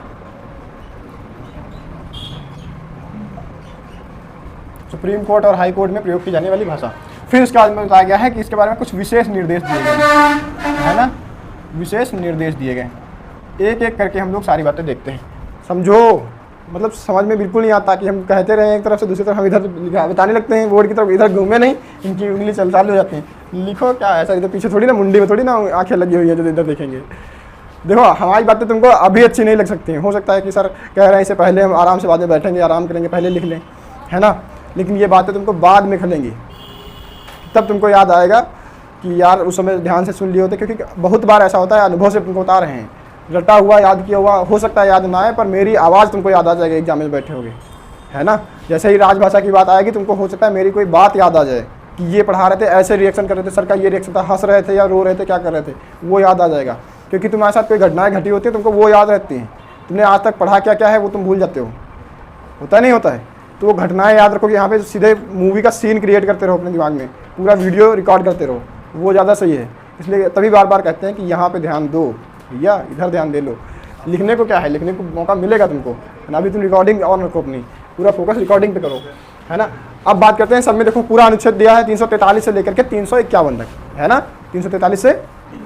सुप्रीम कोर्ट और हाई कोर्ट में प्रयोग की जाने वाली भाषा। फिर उसके बाद में बताया गया है कि इसके बारे में कुछ विशेष निर्देश दिए गए, है ना, विशेष निर्देश दिए गए। एक एक करके हम लोग सारी बातें देखते हैं, समझो। मतलब समझ में बिल्कुल नहीं आता कि हम कहते रहे एक तरफ से दूसरी तरफ, हम इधर बताने लगते हैं बोर्ड की तरफ, इधर घूमे नहीं, इनकी उंगली चालू हो जाती है, लिखो क्या ऐसा, इधर पीछे थोड़ी ना, मुंडी में थोड़ी ना आंखें लगी हुई है जो इधर देखेंगे। देखो हमारी बातें तुमको अभी अच्छी नहीं लग सकती हैं, हो सकता है कि सर कह रहे हैं इससे पहले हम आराम से बाद में बैठेंगे, आराम करेंगे, पहले लिख लें, है ना। लेकिन ये बातें तुमको बाद में खलेंगी, तब तुमको याद आएगा कि यार उस समय ध्यान से सुन लिए होते, क्योंकि बहुत बार ऐसा होता है, अनुभव से तुमको बता रहे हैं, रटा हुआ याद किया हुआ हो सकता है याद ना आए, पर मेरी आवाज़ तुमको याद आ जाएगी एग्जाम में बैठे होगे, है ना। जैसे ही राजभाषा की बात आएगी, तुमको हो सकता है मेरी कोई बात याद आ जाए कि ये पढ़ा रहे थे, ऐसे रिएक्शन कर रहे थे, सर का ये रिएक्शन था, हंस रहे थे या रो रहे थे, क्या कर रहे थे, वो याद आ जाएगा। क्योंकि तुम्हारे साथ कोई घटनाएं घटी होती है, तुमको वो याद रहती हैं। तुमने आज तक पढ़ा क्या क्या है वो तुम भूल जाते हो, होता नहीं होता है। तो वो घटनाएं याद रखो कि यहाँ पे सीधे मूवी का सीन क्रिएट करते रहो अपने दिमाग में, पूरा वीडियो रिकॉर्ड करते रहो, वो ज़्यादा सही है। इसलिए तभी बार बार कहते हैं कि यहाँ पे ध्यान दो भैया, इधर ध्यान दे लो। लिखने को क्या है, लिखने को मौका मिलेगा तुमको, है ना। अभी तुम रिकॉर्डिंग ऑन रखो अपनी, पूरा फोकस रिकॉर्डिंग पे करो, है ना। अब बात करते हैं सब में, देखो पूरा अनुच्छेद दिया है 343 से लेकर के 351 तक, है ना। 343 से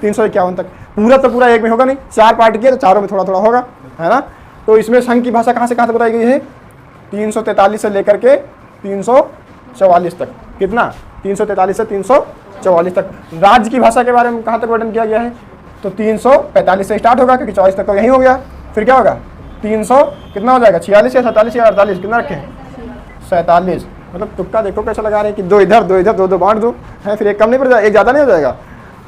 351 तक पूरा तो पूरा एक में होगा नहीं, 4 पार्ट किए तो चारों में थोड़ा थोड़ा होगा, है ना। तो इसमें संघ की भाषा कहाँ से कहाँ तक बताई गई है, 343 से लेकर के 344 तक। कितना, 343 से 344 तक। राज्य की भाषा के बारे में कहाँ तक वर्णन किया गया है, तो 345 से स्टार्ट होगा, क्योंकि 44 तक तो यही हो गया। फिर क्या होगा, 300 कितना हो जाएगा, 46 या 47 या 48, कितना रखें, 47। मतलब तुक्का देखो कैसा लगा रहे हैं कि 2 इधर 2 इधर, 2 बांट दो, है। फिर एक कम नहीं पड़ जाएगा, एक ज़्यादा नहीं हो जाएगा।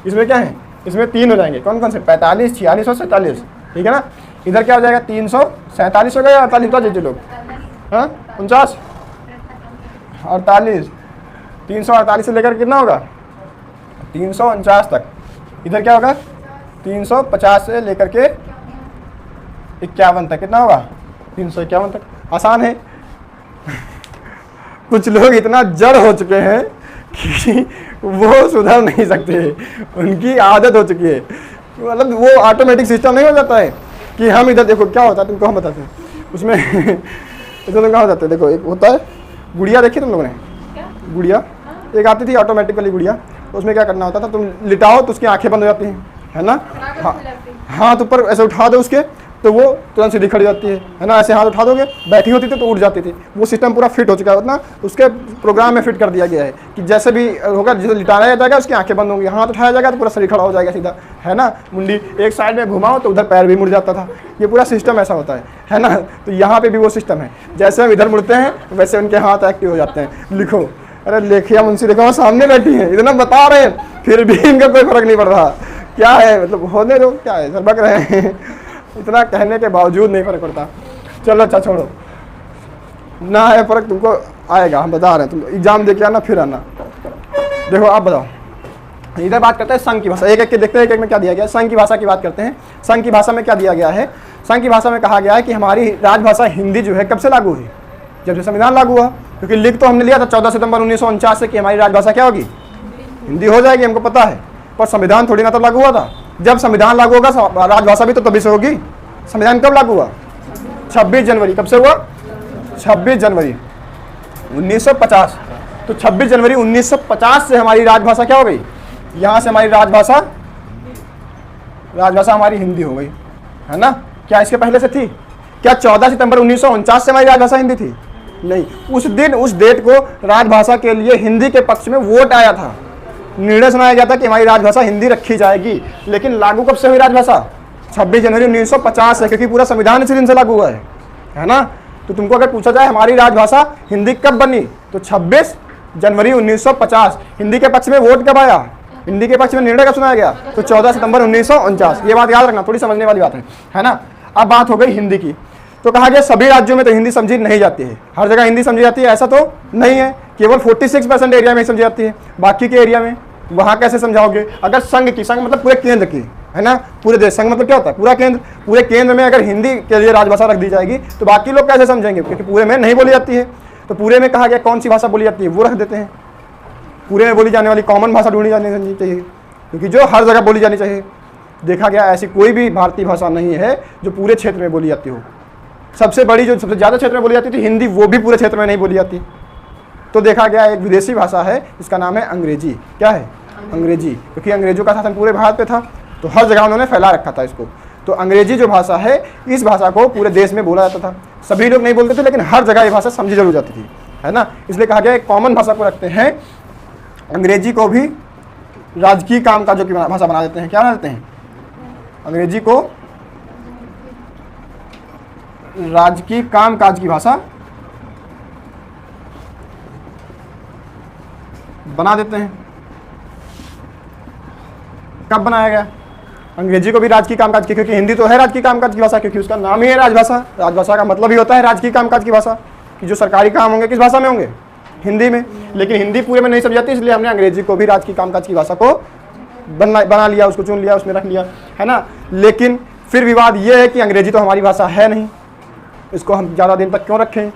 इसमें क्या है, इसमें 3 हो जाएंगे, कौन कौन से, 45, 46 और 47, ठीक है ना। इधर क्या हो जाएगा, 347 हो गया या 48 बता दीजिए लोग, हाँ 49, 48, 348 से लेकर कितना होगा, 349 तक। इधर क्या होगा, 350 से लेकर के 51 तक, कितना होगा, 351 तक। आसान है। कुछ लोग इतना जड़ हो चुके हैं कि वो सुधर नहीं सकते, उनकी आदत हो चुकी है। मतलब वो ऑटोमेटिक सिस्टम नहीं हो जाता है कि हम इधर देखो क्या होता है, तुमको हम बताते हैं उसमें। इसमें क्या हो जाता है, देखो एक होता है गुड़िया, देखी तुम लोगों ने गुड़िया, एक आती थी ऑटोमेटिकली गुड़िया, तो उसमें क्या करना होता था, तुम लिटाओ तो उसकी आंखें बंद हो जाती हैं, है ना। हाँ, हाथ ऊपर ऐसे उठा दो उसके, तो वो तुरंत सीधी खड़ी जाती है ना, ऐसे हाथ उठा दोगे, बैठी होती थी तो उठ जाती थी। वो सिस्टम पूरा फिट हो चुका है, उतना उसके प्रोग्राम में फिट कर दिया गया है कि जैसे भी होगा, जैसे लिटाया जाएगा उसकी आंखें बंद होंगी, हाथ उठाया जाएगा तो पूरा शरीर खड़ा हो जाएगा सीधा, है ना। मुंडी एक साइड में घुमाओ तो उधर पैर भी मुड़ जाता था, ये पूरा सिस्टम ऐसा होता है ना। तो यहाँ पे भी वो सिस्टम है, जैसे हम इधर मुड़ते हैं वैसे उनके हाथ एक्टिव हो जाते हैं। लिखो, अरे लेखिया मुंशी देखो वहाँ सामने बैठी हैं, इतना बता रहे हैं फिर भी इनका कोई फर्क नहीं पड़ रहा। क्या है मतलब, होने दो, क्या है सर, बक रहे हैं इतना कहने के बावजूद नहीं फर्क पड़ता। चलो अच्छा छोड़ो, ना है फर्क तुमको आएगा, हम बता रहे हैं, तुम एग्जाम दे के आना फिर आना। देखो आप बताओ, इधर बात करते हैं संघ की भाषा, एक एक के देखते हैं एक एक में क्या दिया गया है। संघ की भाषा की बात करते हैं। संघ की भाषा में क्या दिया गया है? संघ की भाषा में कहा गया है कि हमारी राजभाषा हिंदी जो है कब से लागू हुई? जब से संविधान लागू हुआ, क्योंकि लिख तो हमने लिया था 14 सितंबर 1949 से कि हमारी राजभाषा क्या होगी, हिंदी हो जाएगी, हमको पता है, पर संविधान थोड़ी ना तब लागू हुआ था। जब संविधान लागू होगा राजभाषा भी तो तभी से होगी। संविधान कब लागू हुआ? 26 जनवरी। कब से हुआ? 26 जनवरी 1950। तो 26 जनवरी 1950 से हमारी राजभाषा क्या हो गई? यहाँ से हमारी राजभाषा हमारी हिंदी हो गई, है ना। क्या इसके पहले से थी? क्या 14 सितंबर 1949 से हमारी राजभाषा हिंदी थी? नहीं। उस दिन उस डेट को राजभाषा के लिए हिंदी के पक्ष में वोट आया था, निर्णय सुनाया गया था कि हमारी राजभाषा हिंदी रखी जाएगी। लेकिन लागू कब से हुई राजभाषा? 26 जनवरी 1950 से, क्योंकि पूरा संविधान इसी दिन से लागू हुआ है ना। तो तुमको अगर पूछा जाए हमारी राजभाषा हिंदी कब बनी, तो 26 जनवरी 1950। हिंदी के पक्ष में वोट कब आया? हिंदी के पक्ष में निर्णय कब सुनाया गया? तो 14 सितंबर 1949। ये बात याद रखना, थोड़ी समझने वाली बात है ना। अब बात हो गई हिंदी की। तो कहा गया सभी राज्यों में तो हिंदी समझी नहीं जाती है, हर जगह हिंदी समझी जाती है ऐसा तो नहीं है, केवल 46% एरिया में समझी जाती है। बाकी के एरिया में वहाँ कैसे समझाओगे? अगर संघ की, संघ मतलब पूरे केंद्र की, है ना, पूरे देश, संघ मतलब क्या होता है? पूरा केंद्र। पूरे केंद्र में अगर हिंदी के लिए राजभाषा रख दी जाएगी तो बाकी लोग कैसे समझेंगे? क्योंकि पूरे में नहीं बोली जाती है। तो पूरे में कहा गया कौन सी भाषा बोली जाती है वो रख देते हैं। पूरे में बोली जाने वाली कॉमन भाषा ढूंढी जानी चाहिए, क्योंकि जो हर जगह बोली जानी चाहिए। देखा गया ऐसी कोई भी भारतीय भाषा नहीं है जो पूरे क्षेत्र में बोली जाती हो। सबसे बड़ी जो सबसे ज़्यादा क्षेत्र में बोली जाती थी हिंदी, वो भी पूरे क्षेत्र में नहीं बोली जाती। तो देखा गया एक विदेशी भाषा है, इसका नाम है अंग्रेजी। क्या है? अंग्रेजी। क्योंकि अंग्रेजों का शासन पूरे भारत पे था तो हर जगह उन्होंने फैला रखा था इसको। तो अंग्रेजी जो भाषा है, इस भाषा को पूरे देश में बोला जाता था। सभी लोग नहीं बोलते थे, लेकिन हर जगह ये भाषा समझी जरूर जाती थी, है ना। इसलिए कहा गया एक कॉमन भाषा को रखते हैं, अंग्रेजी को भी राजकीय कामकाजों की भाषा बना देते हैं। क्या बना देते हैं? अंग्रेजी को राजकीय कामकाज की भाषा बना देते हैं। कब बनाया गया? अंग्रेजी को भी राजकीय कामकाज की, क्योंकि हिंदी तो है राजकीय कामकाज की भाषा, क्योंकि उसका नाम ही है राजभाषा। राजभाषा का मतलब ही होता है राजकीय कामकाज की भाषा, कि जो सरकारी काम होंगे किस भाषा में होंगे? हिंदी में। लेकिन हिंदी पूरे में नहीं समझ जाती, इसलिए हमने अंग्रेजी को भी राजकीय कामकाज की भाषा को बना लिया, उसको चुन लिया, उसमें रख लिया, है ना। लेकिन फिर विवाद ये है कि अंग्रेजी तो हमारी भाषा है नहीं, इसको हम ज़्यादा दिन तक क्यों रखें?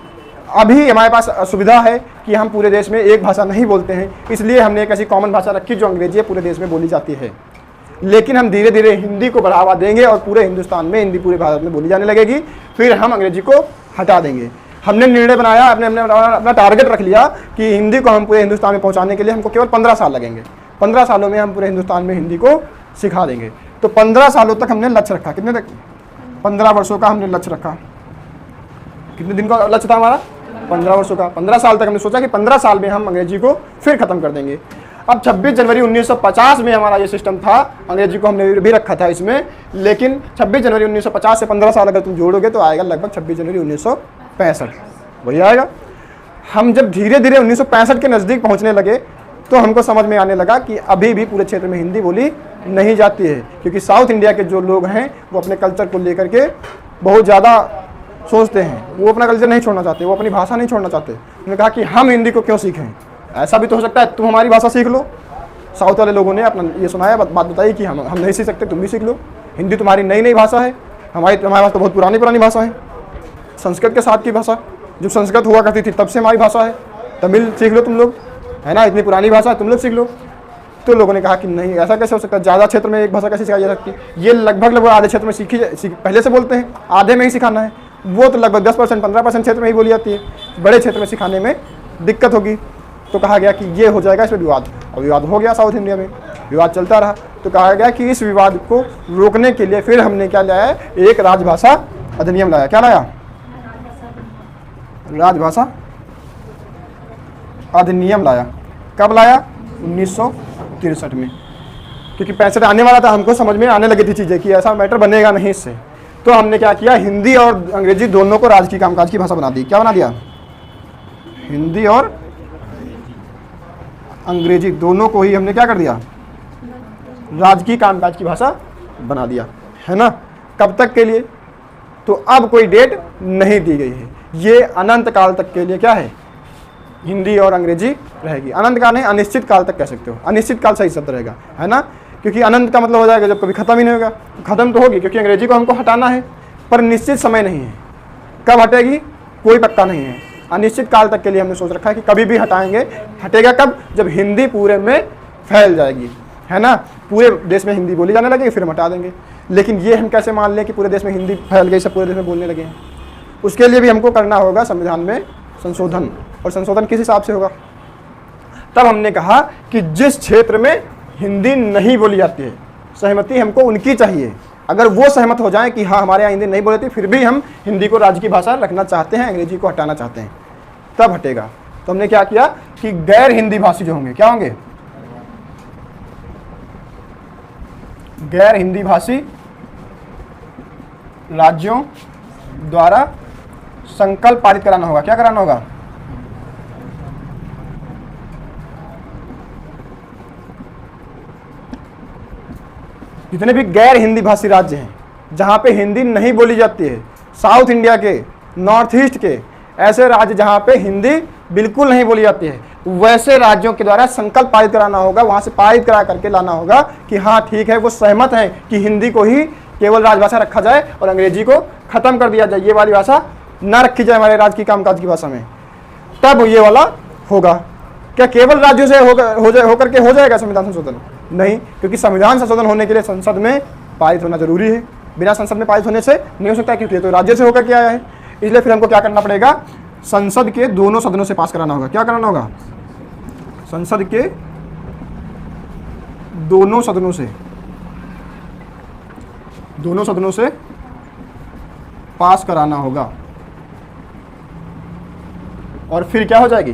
अभी हमारे पास सुविधा है कि हम पूरे देश में एक भाषा नहीं बोलते हैं, इसलिए हमने एक ऐसी कॉमन भाषा रखी जो अंग्रेजी पूरे देश में बोली जाती है। लेकिन हम धीरे धीरे हिंदी को बढ़ावा देंगे और पूरे हिंदुस्तान में हिंदी पूरे भारत में बोली जाने लगेगी, फिर हम अंग्रेजी को हटा देंगे। हमने निर्णय बनाया, अपना टारगेट रख लिया कि हिंदी को हम पूरे हिंदुस्तान में पहुंचाने के लिए हमको केवल 15 साल लगेंगे। 15 सालों में हम पूरे हिंदुस्तान में हिंदी को सिखा देंगे। तो 15 सालों तक हमने लक्ष्य रखा। कितने तक? 15 वर्षों का हमने लक्ष्य रखा। कितने दिन का लक्ष्य था हमारा? 15 वर्षों का। 15 साल तक हमने सोचा कि 15 साल में हम अंग्रेजी को फिर खत्म कर देंगे। अब 26 जनवरी 1950 में हमारा ये सिस्टम था, अंग्रेजी को हमने भी रखा था इसमें। लेकिन 26 जनवरी 1950 से 15 साल अगर तुम जोड़ोगे तो आएगा लगभग 26 जनवरी 1965, वही आएगा। हम जब धीरे धीरे 1965 के नज़दीक पहुंचने लगे तो हमको समझ में आने लगा कि अभी भी पूरे क्षेत्र में हिंदी बोली नहीं जाती है, क्योंकि साउथ इंडिया के जो लोग हैं वो अपने कल्चर को लेकर के बहुत ज़्यादा सोचते हैं, वो अपना कल्चर नहीं छोड़ना चाहते, वो अपनी भाषा नहीं छोड़ना चाहते। उन्होंने कहा कि हम हिंदी को क्यों सीखें, ऐसा भी तो हो सकता है तुम हमारी भाषा सीख लो। साउथ वाले लोगों ने अपना ये सुनाया, बात बताई कि हम नहीं सीख सकते, तुम भी सीख लो, हिंदी तुम्हारी नई नई भाषा है, हमारे पास तो बहुत पुरानी भाषा है, संस्कृत के साथ की भाषा, जब संस्कृत हुआ करती थी तब से हमारी भाषा है। तमिल सीख लो तुम लोग, है ना, इतनी पुरानी भाषा है, तुम लोग सीख लो। तो लोगों ने कहा कि नहीं, ऐसा कैसे हो सकता है, ज़्यादा क्षेत्र में एक भाषा कैसे सिखाई जा सकती है? ये लगभग आधे क्षेत्र में पहले से बोलते हैं, आधे में ही सिखाना है, वो तो लगभग 10% 15% क्षेत्र में ही बोली जाती है, बड़े क्षेत्र में सिखाने में दिक्कत होगी। तो कहा गया कि ये हो जाएगा, इसमें विवाद, और विवाद हो गया साउथ इंडिया में। विवाद चलता रहा। तो कहा गया कि इस विवाद को रोकने के लिए फिर हमने क्या लाया है, एक राजभाषा अधिनियम लाया। क्या लाया? राजभाषा अधिनियम लाया। कब लाया? 1963 में। क्योंकि 65 आने वाला था, हमको समझ में आने लगी थी चीज़ें कि ऐसा मैटर बनेगा नहीं इससे। तो हमने क्या किया, हिंदी और अंग्रेजी दोनों को राजकीय कामकाज की भाषा बना दी। क्या बना दिया? हिंदी और अंग्रेजी दोनों को ही हमने क्या कर दिया, राजकीय कामकाज की भाषा बना दिया, है ना। कब तक के लिए? तो अब कोई डेट नहीं दी गई है, ये अनंत काल तक के लिए क्या है, हिंदी और अंग्रेजी रहेगी। अनंत काल नहीं, अनिश्चित काल तक कह सकते हो। अनिश्चित काल सही शब्द रहेगा, है ना, क्योंकि अनंत का मतलब हो जाएगा जब कभी खत्म ही नहीं होगा। खत्म तो होगी, क्योंकि अंग्रेजी को हमको हटाना है, पर निश्चित समय नहीं है। कब हटेगी कोई पक्का नहीं है। अनिश्चित काल तक के लिए हमने सोच रखा है कि कभी भी हटाएंगे। हटेगा कब? जब हिंदी पूरे में फैल जाएगी, है ना, पूरे देश में हिंदी बोली जाने लगेगी, फिर हम हटा देंगे। लेकिन ये हम कैसे मान लें कि पूरे देश में हिंदी फैल गई, सब पूरे देश में बोलने लगे हैं? उसके लिए भी हमको करना होगा संविधान में संशोधन। और संशोधन किस हिसाब से होगा? तब हमने कहा कि जिस क्षेत्र में हिंदी नहीं बोली जाती है, सहमति हमको उनकी चाहिए। अगर वो सहमत हो जाएं कि हाँ हमारे यहाँ हिंदी नहीं बोली जाती, फिर भी हम हिंदी को राज्य की भाषा रखना चाहते हैं, अंग्रेजी को हटाना चाहते हैं, तब हटेगा। तो हमने क्या किया कि गैर हिंदी भाषी जो होंगे, क्या होंगे, गैर हिंदी भाषी राज्यों द्वारा संकल्प पारित कराना होगा। क्या कराना होगा? जितने भी गैर हिंदी भाषी राज्य हैं, जहां पे हिंदी नहीं बोली जाती है, साउथ इंडिया के, नॉर्थ ईस्ट के, ऐसे राज्य जहां पे हिंदी बिल्कुल नहीं बोली जाती है, वैसे राज्यों के द्वारा संकल्प पारित कराना होगा। वहां से पारित करा करके लाना होगा कि हाँ ठीक है, वो सहमत हैं कि हिंदी को ही केवल राजभाषा रखा जाए और अंग्रेजी को खत्म कर दिया जाए, ये वाली भाषा ना रखी जाए हमारे राज्य की कामकाज की भाषा में। तब ये वाला होगा। क्या केवल राज्यों से होकर के हो जाएगा संविधान संशोधन? नहीं, क्योंकि संविधान संशोधन होने के लिए संसद में पारित होना जरूरी है। बिना संसद में पारित होने से नहीं हो सकता, क्योंकि तो राज्य से होकर के आया है। इसलिए फिर हमको क्या करना पड़ेगा, संसद के दोनों सदनों से पास कराना होगा। क्या कराना होगा? संसद के दोनों सदनों से पास कराना होगा। और फिर क्या हो जाएगी,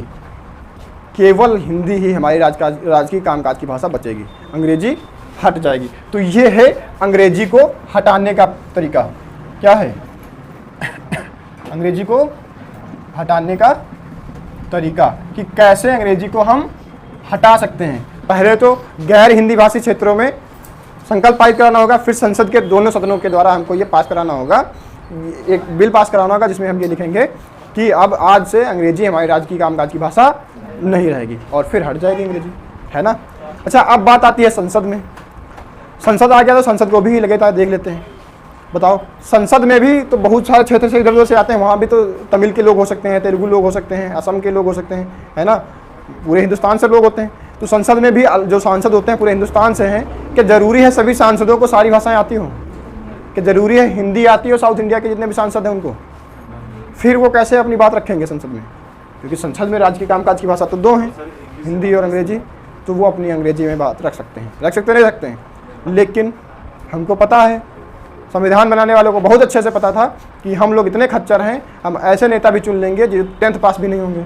केवल हिंदी ही हमारी राजकीय कामकाज की भाषा बचेगी, अंग्रेजी हट जाएगी। तो ये है अंग्रेजी को हटाने का तरीका। क्या है? अंग्रेजी को हटाने का तरीका, कि कैसे अंग्रेजी को हम हटा सकते हैं। पहले तो गैर हिंदी भाषी क्षेत्रों में संकल्प पारित कराना होगा, फिर संसद के दोनों सदनों के द्वारा हमको ये पास कराना होगा, एक बिल पास कराना होगा जिसमें हम ये लिखेंगे कि अब आज से अंग्रेजी हमारी राज्य की कामकाज की भाषा नहीं रहेगी, और फिर हट जाएगी अंग्रेजी, है ना। अच्छा, अब बात आती है संसद में। संसद आ गया तो संसद को भी लगेता है, देख लेते हैं। बताओ, संसद में भी तो बहुत सारे क्षेत्र से इधर उधर से आते हैं, वहाँ भी तो तमिल के लोग हो सकते हैं, तेलुगु लोग हो सकते हैं, असम के लोग हो सकते हैं, है ना, पूरे हिंदुस्तान से लोग होते हैं। तो संसद में भी जो सांसद होते हैं पूरे हिंदुस्तान से हैं। क्या ज़रूरी है सभी सांसदों को सारी भाषाएं आती हों? क्या ज़रूरी है हिंदी आती हो साउथ इंडिया के जितने भी सांसद हैं उनको? फिर वो कैसे अपनी बात रखेंगे संसद में? क्योंकि संसद में राज्य की कामकाज की भाषा तो दो हैं, हिंदी और अंग्रेजी। तो वो अपनी अंग्रेजी में बात रख सकते हैं, नहीं रखते हैं। लेकिन हमको पता है, संविधान बनाने वालों को बहुत अच्छे से पता था कि हम लोग इतने खच्चर हैं, हम ऐसे नेता भी चुन लेंगे जो 10th पास भी नहीं होंगे,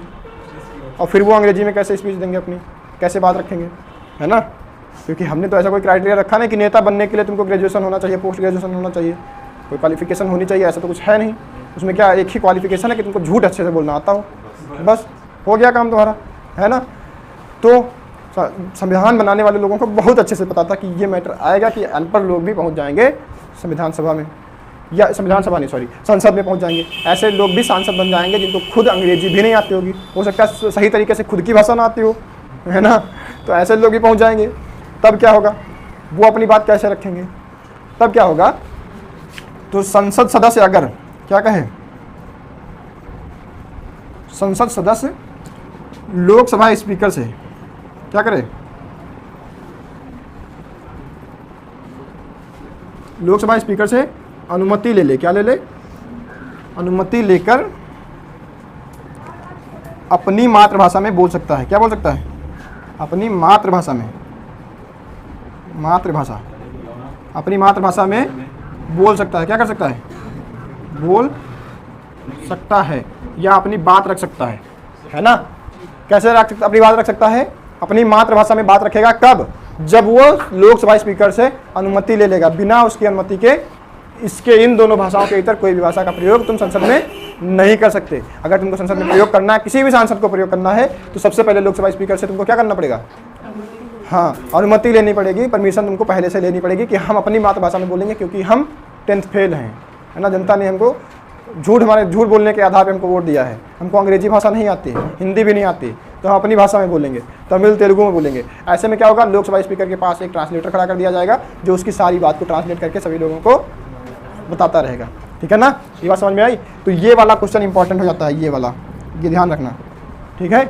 और फिर वो अंग्रेजी में कैसे स्पीच देंगे, अपनी कैसे बात रखेंगे, है ना। क्योंकि हमने तो ऐसा कोई क्राइटेरिया रखा नहीं कि नेता बनने के लिए तुमको ग्रेजुएशन होना चाहिए, पोस्ट ग्रेजुएशन होना चाहिए, कोई क्वालिफिकेशन होनी चाहिए, ऐसा तो कुछ है नहीं। उसमें क्या एक ही क्वालिफिकेशन है कि तुमको झूठ अच्छे से बोलना आता हो, बस हो गया काम तुम्हारा, है ना। तो संविधान बनाने वाले लोगों को बहुत अच्छे से पता था कि ये मैटर आएगा कि अनपढ़ लोग भी पहुंच जाएंगे संविधान सभा में, या संविधान सभा नहीं सॉरी संसद में पहुंच जाएंगे। ऐसे लोग भी सांसद बन जाएंगे जिनको खुद अंग्रेजी भी नहीं आती होगी, हो सकता है सही तरीके से खुद की भाषा ना आती हो, है ना। तो ऐसे लोग भी पहुंच जाएंगे। तब क्या होगा, वो अपनी बात कैसे रखेंगे? तब क्या होगा, तो संसद सदस्य अगर क्या कहे, संसद सदस्य लोकसभा स्पीकर से क्या करे, लोकसभा स्पीकर से अनुमति ले ले, क्या ले ले, अनुमति लेकर अपनी मातृभाषा में बोल सकता है। क्या बोल सकता है? अपनी मातृभाषा में मातृभाषा, अपनी मातृभाषा में बोल सकता है। क्या कर सकता है? बोल सकता है या अपनी बात रख सकता है ना? कैसे रख सकता? अपनी बात रख सकता है, अपनी मातृभाषा में बात रखेगा। कब? जब वो लोकसभा स्पीकर से अनुमति ले लेगा। बिना उसकी अनुमति के इसके इन दोनों भाषाओं के इतर कोई भी भाषा का प्रयोग तुम संसद में नहीं कर सकते। अगर तुमको संसद में प्रयोग करना है, किसी भी सांसद को प्रयोग करना है, तो सबसे पहले लोकसभा स्पीकर से तुमको क्या करना पड़ेगा? हाँ, अनुमति लेनी पड़ेगी, परमिशन तुमको पहले से लेनी पड़ेगी कि हम अपनी मातृभाषा में बोलेंगे, क्योंकि हम 10th फेल हैं, है ना। जनता ने हमको झूठ बोलने के आधार पर हमको वोट दिया है। हमको अंग्रेजी भाषा नहीं आती, हिंदी भी नहीं आती, तो हम अपनी भाषा में बोलेंगे, तमिल तेलुगु में बोलेंगे। ऐसे में क्या होगा? लोकसभा स्पीकर के पास एक ट्रांसलेटर खड़ा कर दिया जाएगा, जो उसकी सारी बात को ट्रांसलेट करके सभी लोगों को बताता रहेगा। ठीक है ना? ये बात समझ में आई? तो ये वाला क्वेश्चन इंपॉर्टेंट हो जाता है, ये वाला, ये ध्यान रखना। ठीक है,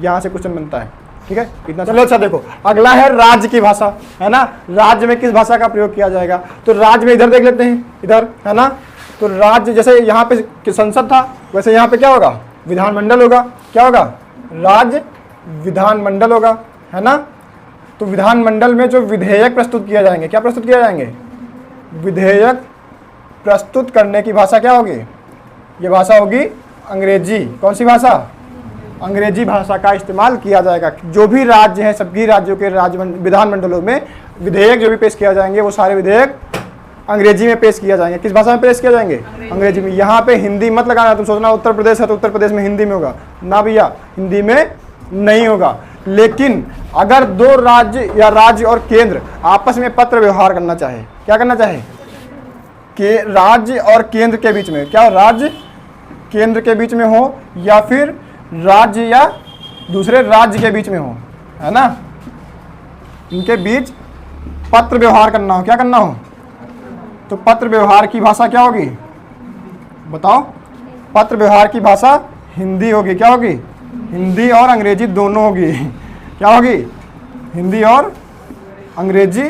यहाँ से क्वेश्चन बनता है। ठीक है, इतना। चलो अच्छा देखो, अगला है राज्य की भाषा, है ना। राज्य में किस भाषा का प्रयोग किया जाएगा? तो राज्य में इधर देख लेते हैं, इधर, है ना। तो राज्य जैसे यहाँ पे संसद था, वैसे यहाँ पे क्या होगा? विधानमंडल होगा। क्या होगा? राज्य विधानमंडल होगा, है ना। तो विधानमंडल में जो विधेयक प्रस्तुत किया जाएंगे, क्या प्रस्तुत किया जाएंगे? विधेयक प्रस्तुत करने की भाषा क्या होगी? ये भाषा होगी अंग्रेजी। कौन सी भाषा? अंग्रेजी भाषा का इस्तेमाल किया जाएगा। जो भी राज्य हैं, सभी राज्यों के राज्य विधानमंडलों में विधेयक जो भी पेश किया जाएंगे, वो सारे विधेयक अंग्रेजी में पेश किया जाएंगे। किस भाषा में पेश किया जाएंगे? अंग्रेजी में। यहाँ पे हिंदी मत लगाना। तुम सोचना उत्तर प्रदेश है तो उत्तर प्रदेश में हिंदी में होगा, ना भैया, हिंदी में नहीं होगा। लेकिन अगर दो राज्य या राज्य और केंद्र आपस में पत्र व्यवहार करना चाहे, क्या करना चाहे? कि राज्य और केंद्र के बीच में, क्या राज्य केंद्र के बीच में हो, या फिर राज्य या दूसरे राज्य के बीच में हो, है ना, इनके बीच पत्र व्यवहार करना हो, क्या करना हो? तो पत्र व्यवहार की भाषा क्या होगी? बताओ। पत्र व्यवहार की भाषा हिंदी होगी। क्या होगी? हिंदी और अंग्रेजी दोनों होगी। क्या होगी? हिंदी और अंग्रेजी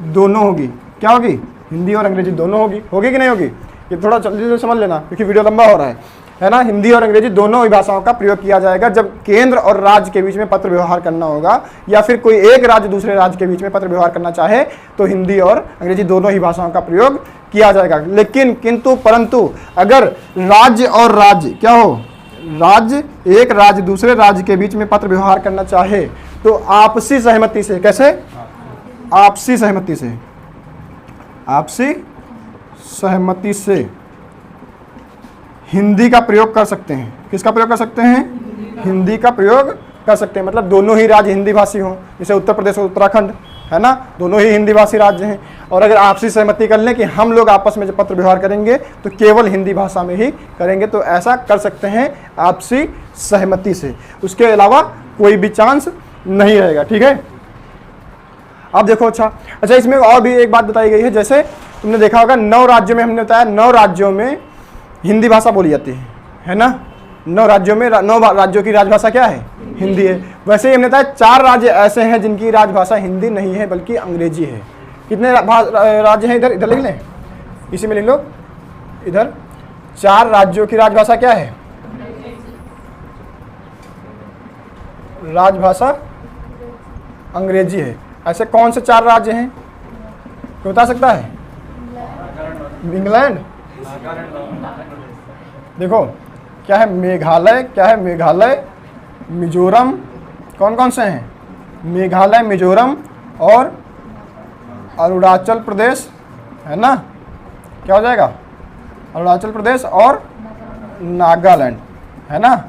दोनों होगी। क्या होगी? हिंदी और अंग्रेजी दोनों होगी। होगी कि नहीं होगी? ये थोड़ा जल्दी से समझ लेना, क्योंकि वीडियो लंबा हो रहा है ना। हिंदी और अंग्रेजी दोनों ही भाषाओं का प्रयोग किया जाएगा जब केंद्र और राज्य के बीच में पत्र व्यवहार करना होगा, या फिर कोई एक राज्य दूसरे राज्य के बीच में पत्र व्यवहार करना चाहे, तो हिंदी और अंग्रेजी दोनों ही भाषाओं का प्रयोग किया जाएगा। लेकिन किंतु परंतु अगर राज्य और राज्य क्या हो, राज्य एक राज्य दूसरे राज्य के बीच में पत्र व्यवहार करना चाहे, तो आपसी सहमति से, कैसे? आपसी सहमति से, आपसी सहमति से हिंदी का प्रयोग कर सकते हैं। किसका प्रयोग कर सकते हैं? हिंदी का प्रयोग कर सकते हैं। मतलब दोनों ही राज्य हिंदी भाषी हों, जैसे उत्तर प्रदेश और उत्तराखंड, है ना, दोनों ही हिंदी भाषी राज्य हैं। और अगर आपसी सहमति कर लें कि हम लोग आपस में जब पत्र व्यवहार करेंगे तो केवल हिंदी भाषा में ही करेंगे, तो ऐसा कर सकते हैं आपसी सहमति से। उसके अलावा कोई भी चांस नहीं रहेगा। ठीक है, अब देखो। अच्छा, इसमें और भी एक बात बताई गई है। जैसे तुमने देखा होगा 9 राज्यों में, हमने बताया 9 राज्यों में हिंदी भाषा बोली जाती है ना। 9 राज्यों में 9 राज्यों की राजभाषा क्या है? हिंदी है। वैसे ही हमने बताया 4 राज्य ऐसे हैं जिनकी राजभाषा हिंदी नहीं है बल्कि अंग्रेजी है। कितने राज्य हैं? इधर लिख लें, इसी में लिख लो। इधर 4 राज्यों की राजभाषा क्या है? राजभाषा अंग्रेजी है। ऐसे कौन से 4 राज्य हैं? कोई बता सकता है? इंग्लैंड, देखो क्या है, मेघालय, क्या है, मेघालय, मिजोरम, कौन कौन से हैं? मेघालय, मिजोरम और अरुणाचल प्रदेश, है ना। क्या हो जाएगा? अरुणाचल प्रदेश और नागालैंड, है ना।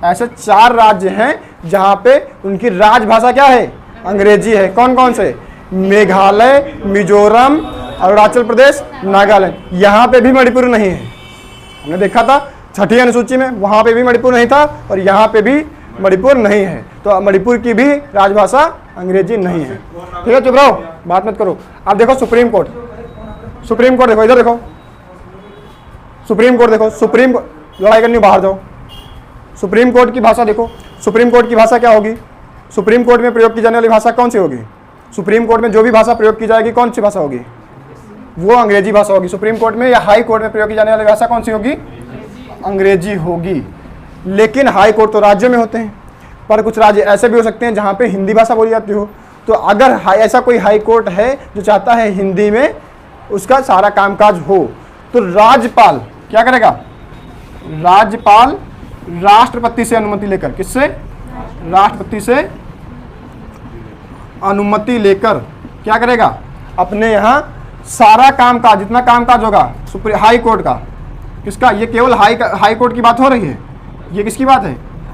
ऐसे 4 राज्य हैं जहां पे उनकी राजभाषा क्या है? अंग्रेजी है। कौन कौन से? मेघालय, मिजोरम, अरुणाचल प्रदेश, नागालैंड। यहाँ पे भी मणिपुर नहीं है। हमने देखा था 6ठी अनुसूची में, वहाँ पे भी मणिपुर नहीं था और यहाँ पे भी मणिपुर नहीं है। तो मणिपुर की भी राजभाषा अंग्रेजी नहीं है। ठीक है, चुप रहो, बात मत करो। अब देखो सुप्रीम कोर्ट, सुप्रीम कोर्ट देखो, इधर देखो, सुप्रीम कोर्ट देखो। सुप्रीम लड़ाई करनी, बाहर जाओ। सुप्रीम कोर्ट की भाषा देखो। सुप्रीम कोर्ट की भाषा क्या होगी? सुप्रीम कोर्ट में प्रयोग की जाने वाली भाषा कौन सी होगी? सुप्रीम कोर्ट में जो भी भाषा प्रयोग की जाएगी कौन सी भाषा होगी? वो अंग्रेजी भाषा होगी। सुप्रीम कोर्ट में या हाई कोर्ट में प्रयोग की जाने वाली भाषा कौन सी होगी? अंग्रेजी होगी। लेकिन हाई कोर्ट तो राज्यों में होते हैं, पर कुछ राज्य ऐसे भी हो सकते हैं जहाँ पे हिंदी भाषा बोली जाती हो। तो अगर ऐसा कोई हाई कोर्ट है जो चाहता है हिंदी में उसका सारा कामकाज हो, तो राज्यपाल क्या करेगा? राज्यपाल राष्ट्रपति से अनुमति लेकर, किससे? राष्ट्रपति से अनुमति लेकर क्या करेगा? अपने यहाँ सारा कामकाज, जितना कामकाज होगा हाई कोर्ट का, किसका? ये केवल हाई कोर्ट की बात हो रही है। ये किसकी बात है?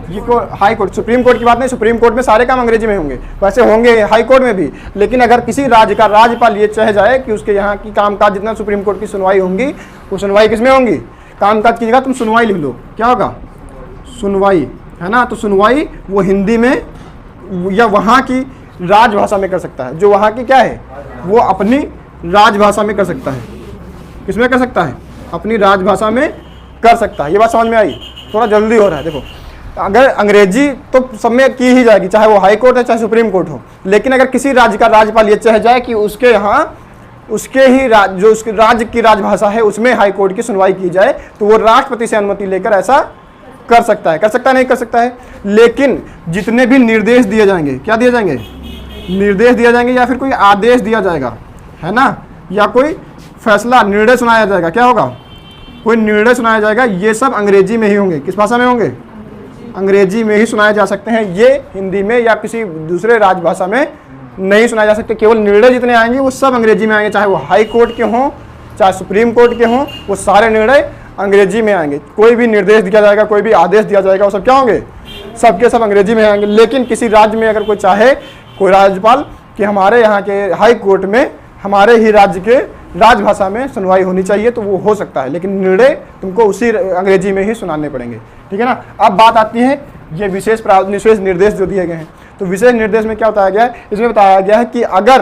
ये हाई कोर्ट, सुप्रीम कोर्ट की बात नहीं। सुप्रीम कोर्ट में सारे काम अंग्रेजी में होंगे, वैसे होंगे हाई कोर्ट में भी, लेकिन अगर किसी राज्य का राज्यपाल ये चाह जाए कि उसके यहाँ की कामकाज जितना सुप्रीम कोर्ट की सुनवाई होंगी, वो सुनवाई किस में होंगी? कामकाज की जगह तुम सुनवाई लिख लो, क्या होगा? सुनवाई, है ना। तो सुनवाई वो हिंदी में या वहाँ की राजभाषा में कर सकता है, जो वहाँ की क्या है वो अपनी राजभाषा में कर सकता है। किसमें कर सकता है? अपनी राजभाषा में कर सकता है। ये बात समझ में आई? थोड़ा जल्दी हो रहा है। देखो, अगर अंग्रेजी तो सब में की ही जाएगी, चाहे वो हाई कोर्ट है चाहे सुप्रीम कोर्ट हो, लेकिन अगर किसी राज्य का राज्यपाल ये चाह जाए कि उसके यहाँ उसके ही जो उसके राज्य की राजभाषा है उसमें हाई कोर्ट की सुनवाई की जाए, तो वो राष्ट्रपति से अनुमति लेकर ऐसा कर सकता है। कर सकता है, नहीं कर सकता है। लेकिन जितने भी निर्देश दिए जाएंगे, क्या दिए जाएंगे? निर्देश दिया जाएंगे या फिर कोई आदेश दिया जाएगा, है ना, या कोई फैसला, निर्णय सुनाया जाएगा, क्या होगा? कोई निर्णय सुनाया जाएगा, ये सब अंग्रेजी में ही होंगे। किस भाषा में होंगे? अंग्रेजी में ही सुनाए जा सकते हैं। ये हिंदी में या किसी दूसरे राजभाषा में नहीं सुनाए जा सकते। केवल निर्णय जितने आएंगे वो सब अंग्रेजी में आएंगे, चाहे वो हाई कोर्ट के हों चाहे सुप्रीम कोर्ट के हों, वो सारे निर्णय अंग्रेजी में आएंगे। कोई भी निर्देश दिया जाएगा, कोई भी आदेश दिया जाएगा, वो सब क्या होंगे? सबके सब अंग्रेजी में आएंगे। लेकिन किसी राज्य में अगर कोई चाहे, कोई राज्यपाल कि हमारे यहाँ के हाई कोर्ट में हमारे ही राज्य के राजभाषा में सुनवाई होनी चाहिए, तो वो हो सकता है, लेकिन निर्णय तुमको उसी अंग्रेजी में ही सुनाने पड़ेंगे। ठीक है ना। अब बात आती है ये विशेष निर्देश जो दिए गए हैं। तो विशेष निर्देश में क्या बताया गया है? इसमें बताया गया है कि अगर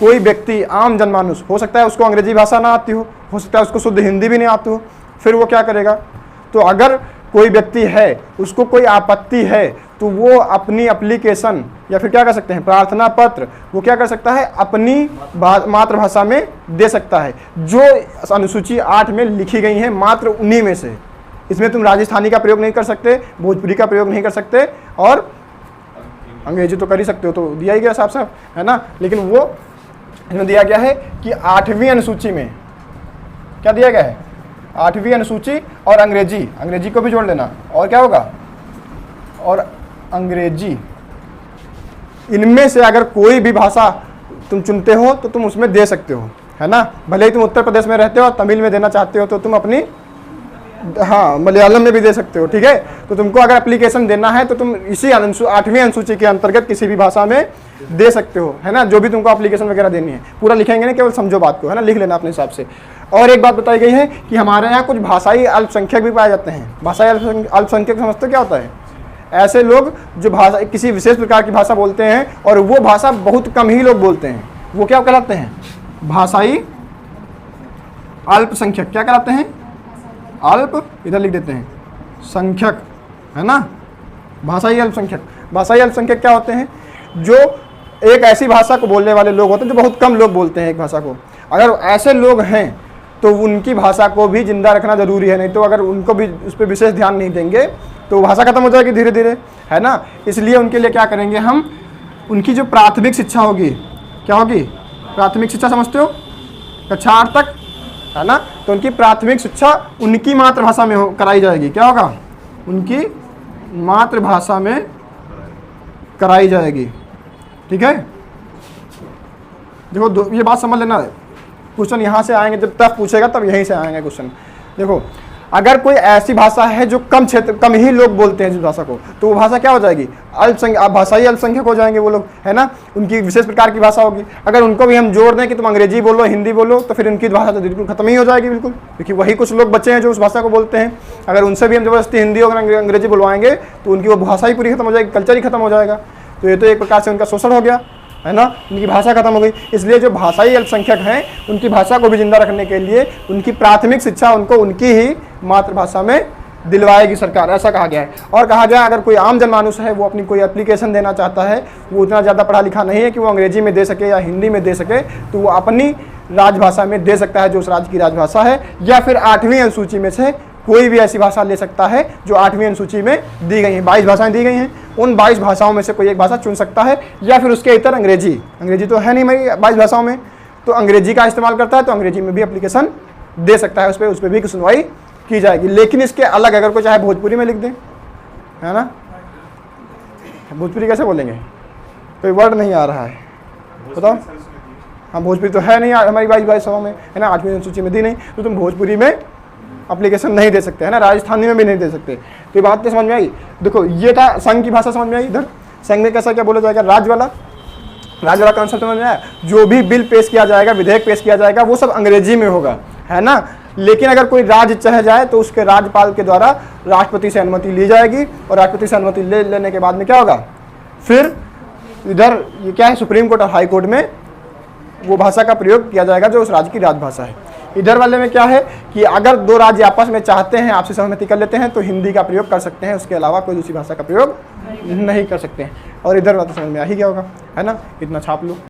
कोई व्यक्ति, आम जनमानुस, हो सकता है उसको अंग्रेजी भाषा ना आती हो सकता है उसको शुद्ध हिंदी भी नहीं आती हो, फिर वो क्या करेगा? तो अगर कोई व्यक्ति है, उसको कोई आपत्ति है, तो वो अपनी एप्लीकेशन या फिर क्या कर सकते हैं, प्रार्थना पत्र, वो क्या कर सकता है? अपनी मातृभाषा में दे सकता है, जो अनुसूची 8 में लिखी गई है, मात्र उन्हीं में से। इसमें तुम राजस्थानी का प्रयोग नहीं कर सकते, भोजपुरी का प्रयोग नहीं कर सकते, और अंग्रेजी तो कर ही सकते हो, तो दिया ही गया साफ साफ, है ना। लेकिन वो इसमें दिया गया है कि 8वीं अनुसूची में क्या दिया गया है? 8वीं अनुसूची और अंग्रेजी को भी जोड़ लेना, और क्या होगा? और अंग्रेजी, इनमें से अगर कोई भी भाषा तुम चुनते हो तो तुम उसमें दे सकते हो, है ना। भले ही तुम उत्तर प्रदेश में रहते हो, तमिल में देना चाहते हो तो तुम अपनी, हाँ, मलयालम में भी दे सकते हो। ठीक है। तो तुमको अगर एप्लीकेशन देना है तो तुम इसी 8वीं अनुसूची के अंतर्गत किसी भी भाषा में दे सकते हो, है ना। जो भी तुमको एप्लीकेशन वगैरह देनी है, पूरा लिखेंगे ना, केवल समझो बात को, है ना, लिख लेना अपने हिसाब से। और एक बात बताई गई है कि हमारे यहाँ कुछ भाषाई अल्पसंख्यक भी पाए जाते हैं। भाषाई अल्पसंख्यक समझते क्या होता है? ऐसे लोग जो भाषा, किसी विशेष प्रकार की भाषा बोलते हैं और वो भाषा बहुत कम ही लोग बोलते हैं, वो क्या कहलाते हैं? भाषाई अल्पसंख्यक। क्या कहलाते हैं? अल्प, इधर लिख देते हैं, संख्यक, है ना। भाषाई अल्पसंख्यक। भाषाई अल्पसंख्यक क्या होते हैं? जो एक ऐसी भाषा को बोलने वाले लोग होते हैं जो बहुत कम लोग बोलते हैं एक भाषा को। अगर ऐसे लोग हैं तो उनकी भाषा को भी जिंदा रखना जरूरी है, नहीं तो अगर उनको भी उस पर विशेष ध्यान नहीं देंगे तो भाषा खत्म हो जाएगी धीरे धीरे, है ना। इसलिए उनके लिए क्या करेंगे हम? उनकी जो प्राथमिक शिक्षा होगी, क्या होगी? प्राथमिक शिक्षा समझते हो, कक्षा 8 तक, है ना। तो उनकी प्राथमिक शिक्षा उनकी मातृभाषा में कराई जाएगी। क्या होगा? उनकी मातृभाषा में कराई जाएगी। ठीक है। देखो ये बात समझ लेना, क्वेश्चन यहाँ से आएंगे, जब तक पूछेगा तब यहीं से आएंगे क्वेश्चन। देखो, अगर कोई ऐसी भाषा है जो कम ही लोग बोलते हैं जिस भाषा को, तो वो भाषा क्या हो जाएगी? भाषाई अल्पसंख्यक हो जाएंगे वो लोग, है ना। उनकी विशेष प्रकार की भाषा होगी। अगर उनको भी हम जोड़ दें कि तुम अंग्रेजी बोलो, हिंदी बोलो, तो फिर उनकी भाषा तो बिल्कुल खत्म ही हो जाएगी, बिल्कुल, क्योंकि वही कुछ लोग बचे हैं जो उस भाषा को बोलते हैं। अगर उनसे भी हम जबरदस्ती हिंदी और अंग्रेजी बुलवाएंगे तो उनकी वो भाषा ही पूरी खत्म हो जाएगी, कल्चर ही खत्म हो जाएगा। तो ये तो एक प्रकार से उनका शोषण हो गया, है ना, उनकी भाषा खत्म हो गई। इसलिए जो भाषाई अल्पसंख्यक हैं उनकी भाषा को भी जिंदा रखने के लिए उनकी प्राथमिक शिक्षा उनको उनकी ही मातृभाषा में दिलवाएगी सरकार, ऐसा कहा गया है। और कहा गया अगर कोई आम जनमानुस है वो अपनी कोई एप्लीकेशन देना चाहता है, वो उतना ज़्यादा पढ़ा लिखा नहीं है कि वो अंग्रेजी में दे सके या हिंदी में दे सके, तो वो अपनी राजभाषा में दे सकता है जो उस राज्य की राजभाषा है, या फिर 8वीं अनुसूची में से कोई भी ऐसी भाषा ले सकता है जो 8वीं अनुसूची में दी गई हैं। 22 भाषाएं दी गई हैं, उन 22 भाषाओं में से कोई एक भाषा चुन सकता है, या फिर उसके इतर अंग्रेजी तो है नहीं मेरी 22 भाषाओं में, तो अंग्रेजी का इस्तेमाल करता है तो अंग्रेजी में भी एप्लीकेशन दे सकता है, उस पर भी सुनवाई की जाएगी। लेकिन इसके अलग अगर कोई चाहे भोजपुरी में लिख दे, है ना, भोजपुरी कैसे बोलेंगे, कोई वर्ड नहीं आ रहा है, बताओ। हाँ, भोजपुरी तो है नहीं हमारी 22 भाषाओं में, है ना, 8वीं अनुसूची में दी नहीं, तो तुम भोजपुरी में एप्लीकेशन नहीं दे सकते, है ना, राजस्थानी में भी नहीं दे सकते। तो ये बात तो समझ में आई। देखो ये था संघ की भाषा, समझ में आई। इधर संघ में कैसा क्या बोला जाएगा, राज्य वाला कॉन्सेप्ट समझ में आया। जो भी बिल पेश किया जाएगा, विधेयक पेश किया जाएगा, वो सब अंग्रेजी में होगा, है ना। लेकिन अगर कोई राज्य चाह जाए तो उसके राज्यपाल के द्वारा राष्ट्रपति से अनुमति ली जाएगी, और राष्ट्रपति से अनुमति लेने के बाद में क्या होगा, फिर इधर ये क्या है, सुप्रीम कोर्ट और हाई कोर्ट में वो भाषा का प्रयोग किया जाएगा जो उस राज्य की राजभाषा है। इधर वाले में क्या है कि अगर दो राज्य आपस में चाहते हैं, आपसी सहमति कर लेते हैं, तो हिंदी का प्रयोग कर सकते हैं, उसके अलावा कोई दूसरी भाषा का प्रयोग नहीं कर सकते हैं। और इधर वाला तो समझ में आ ही गया होगा, है ना, इतना छाप लो।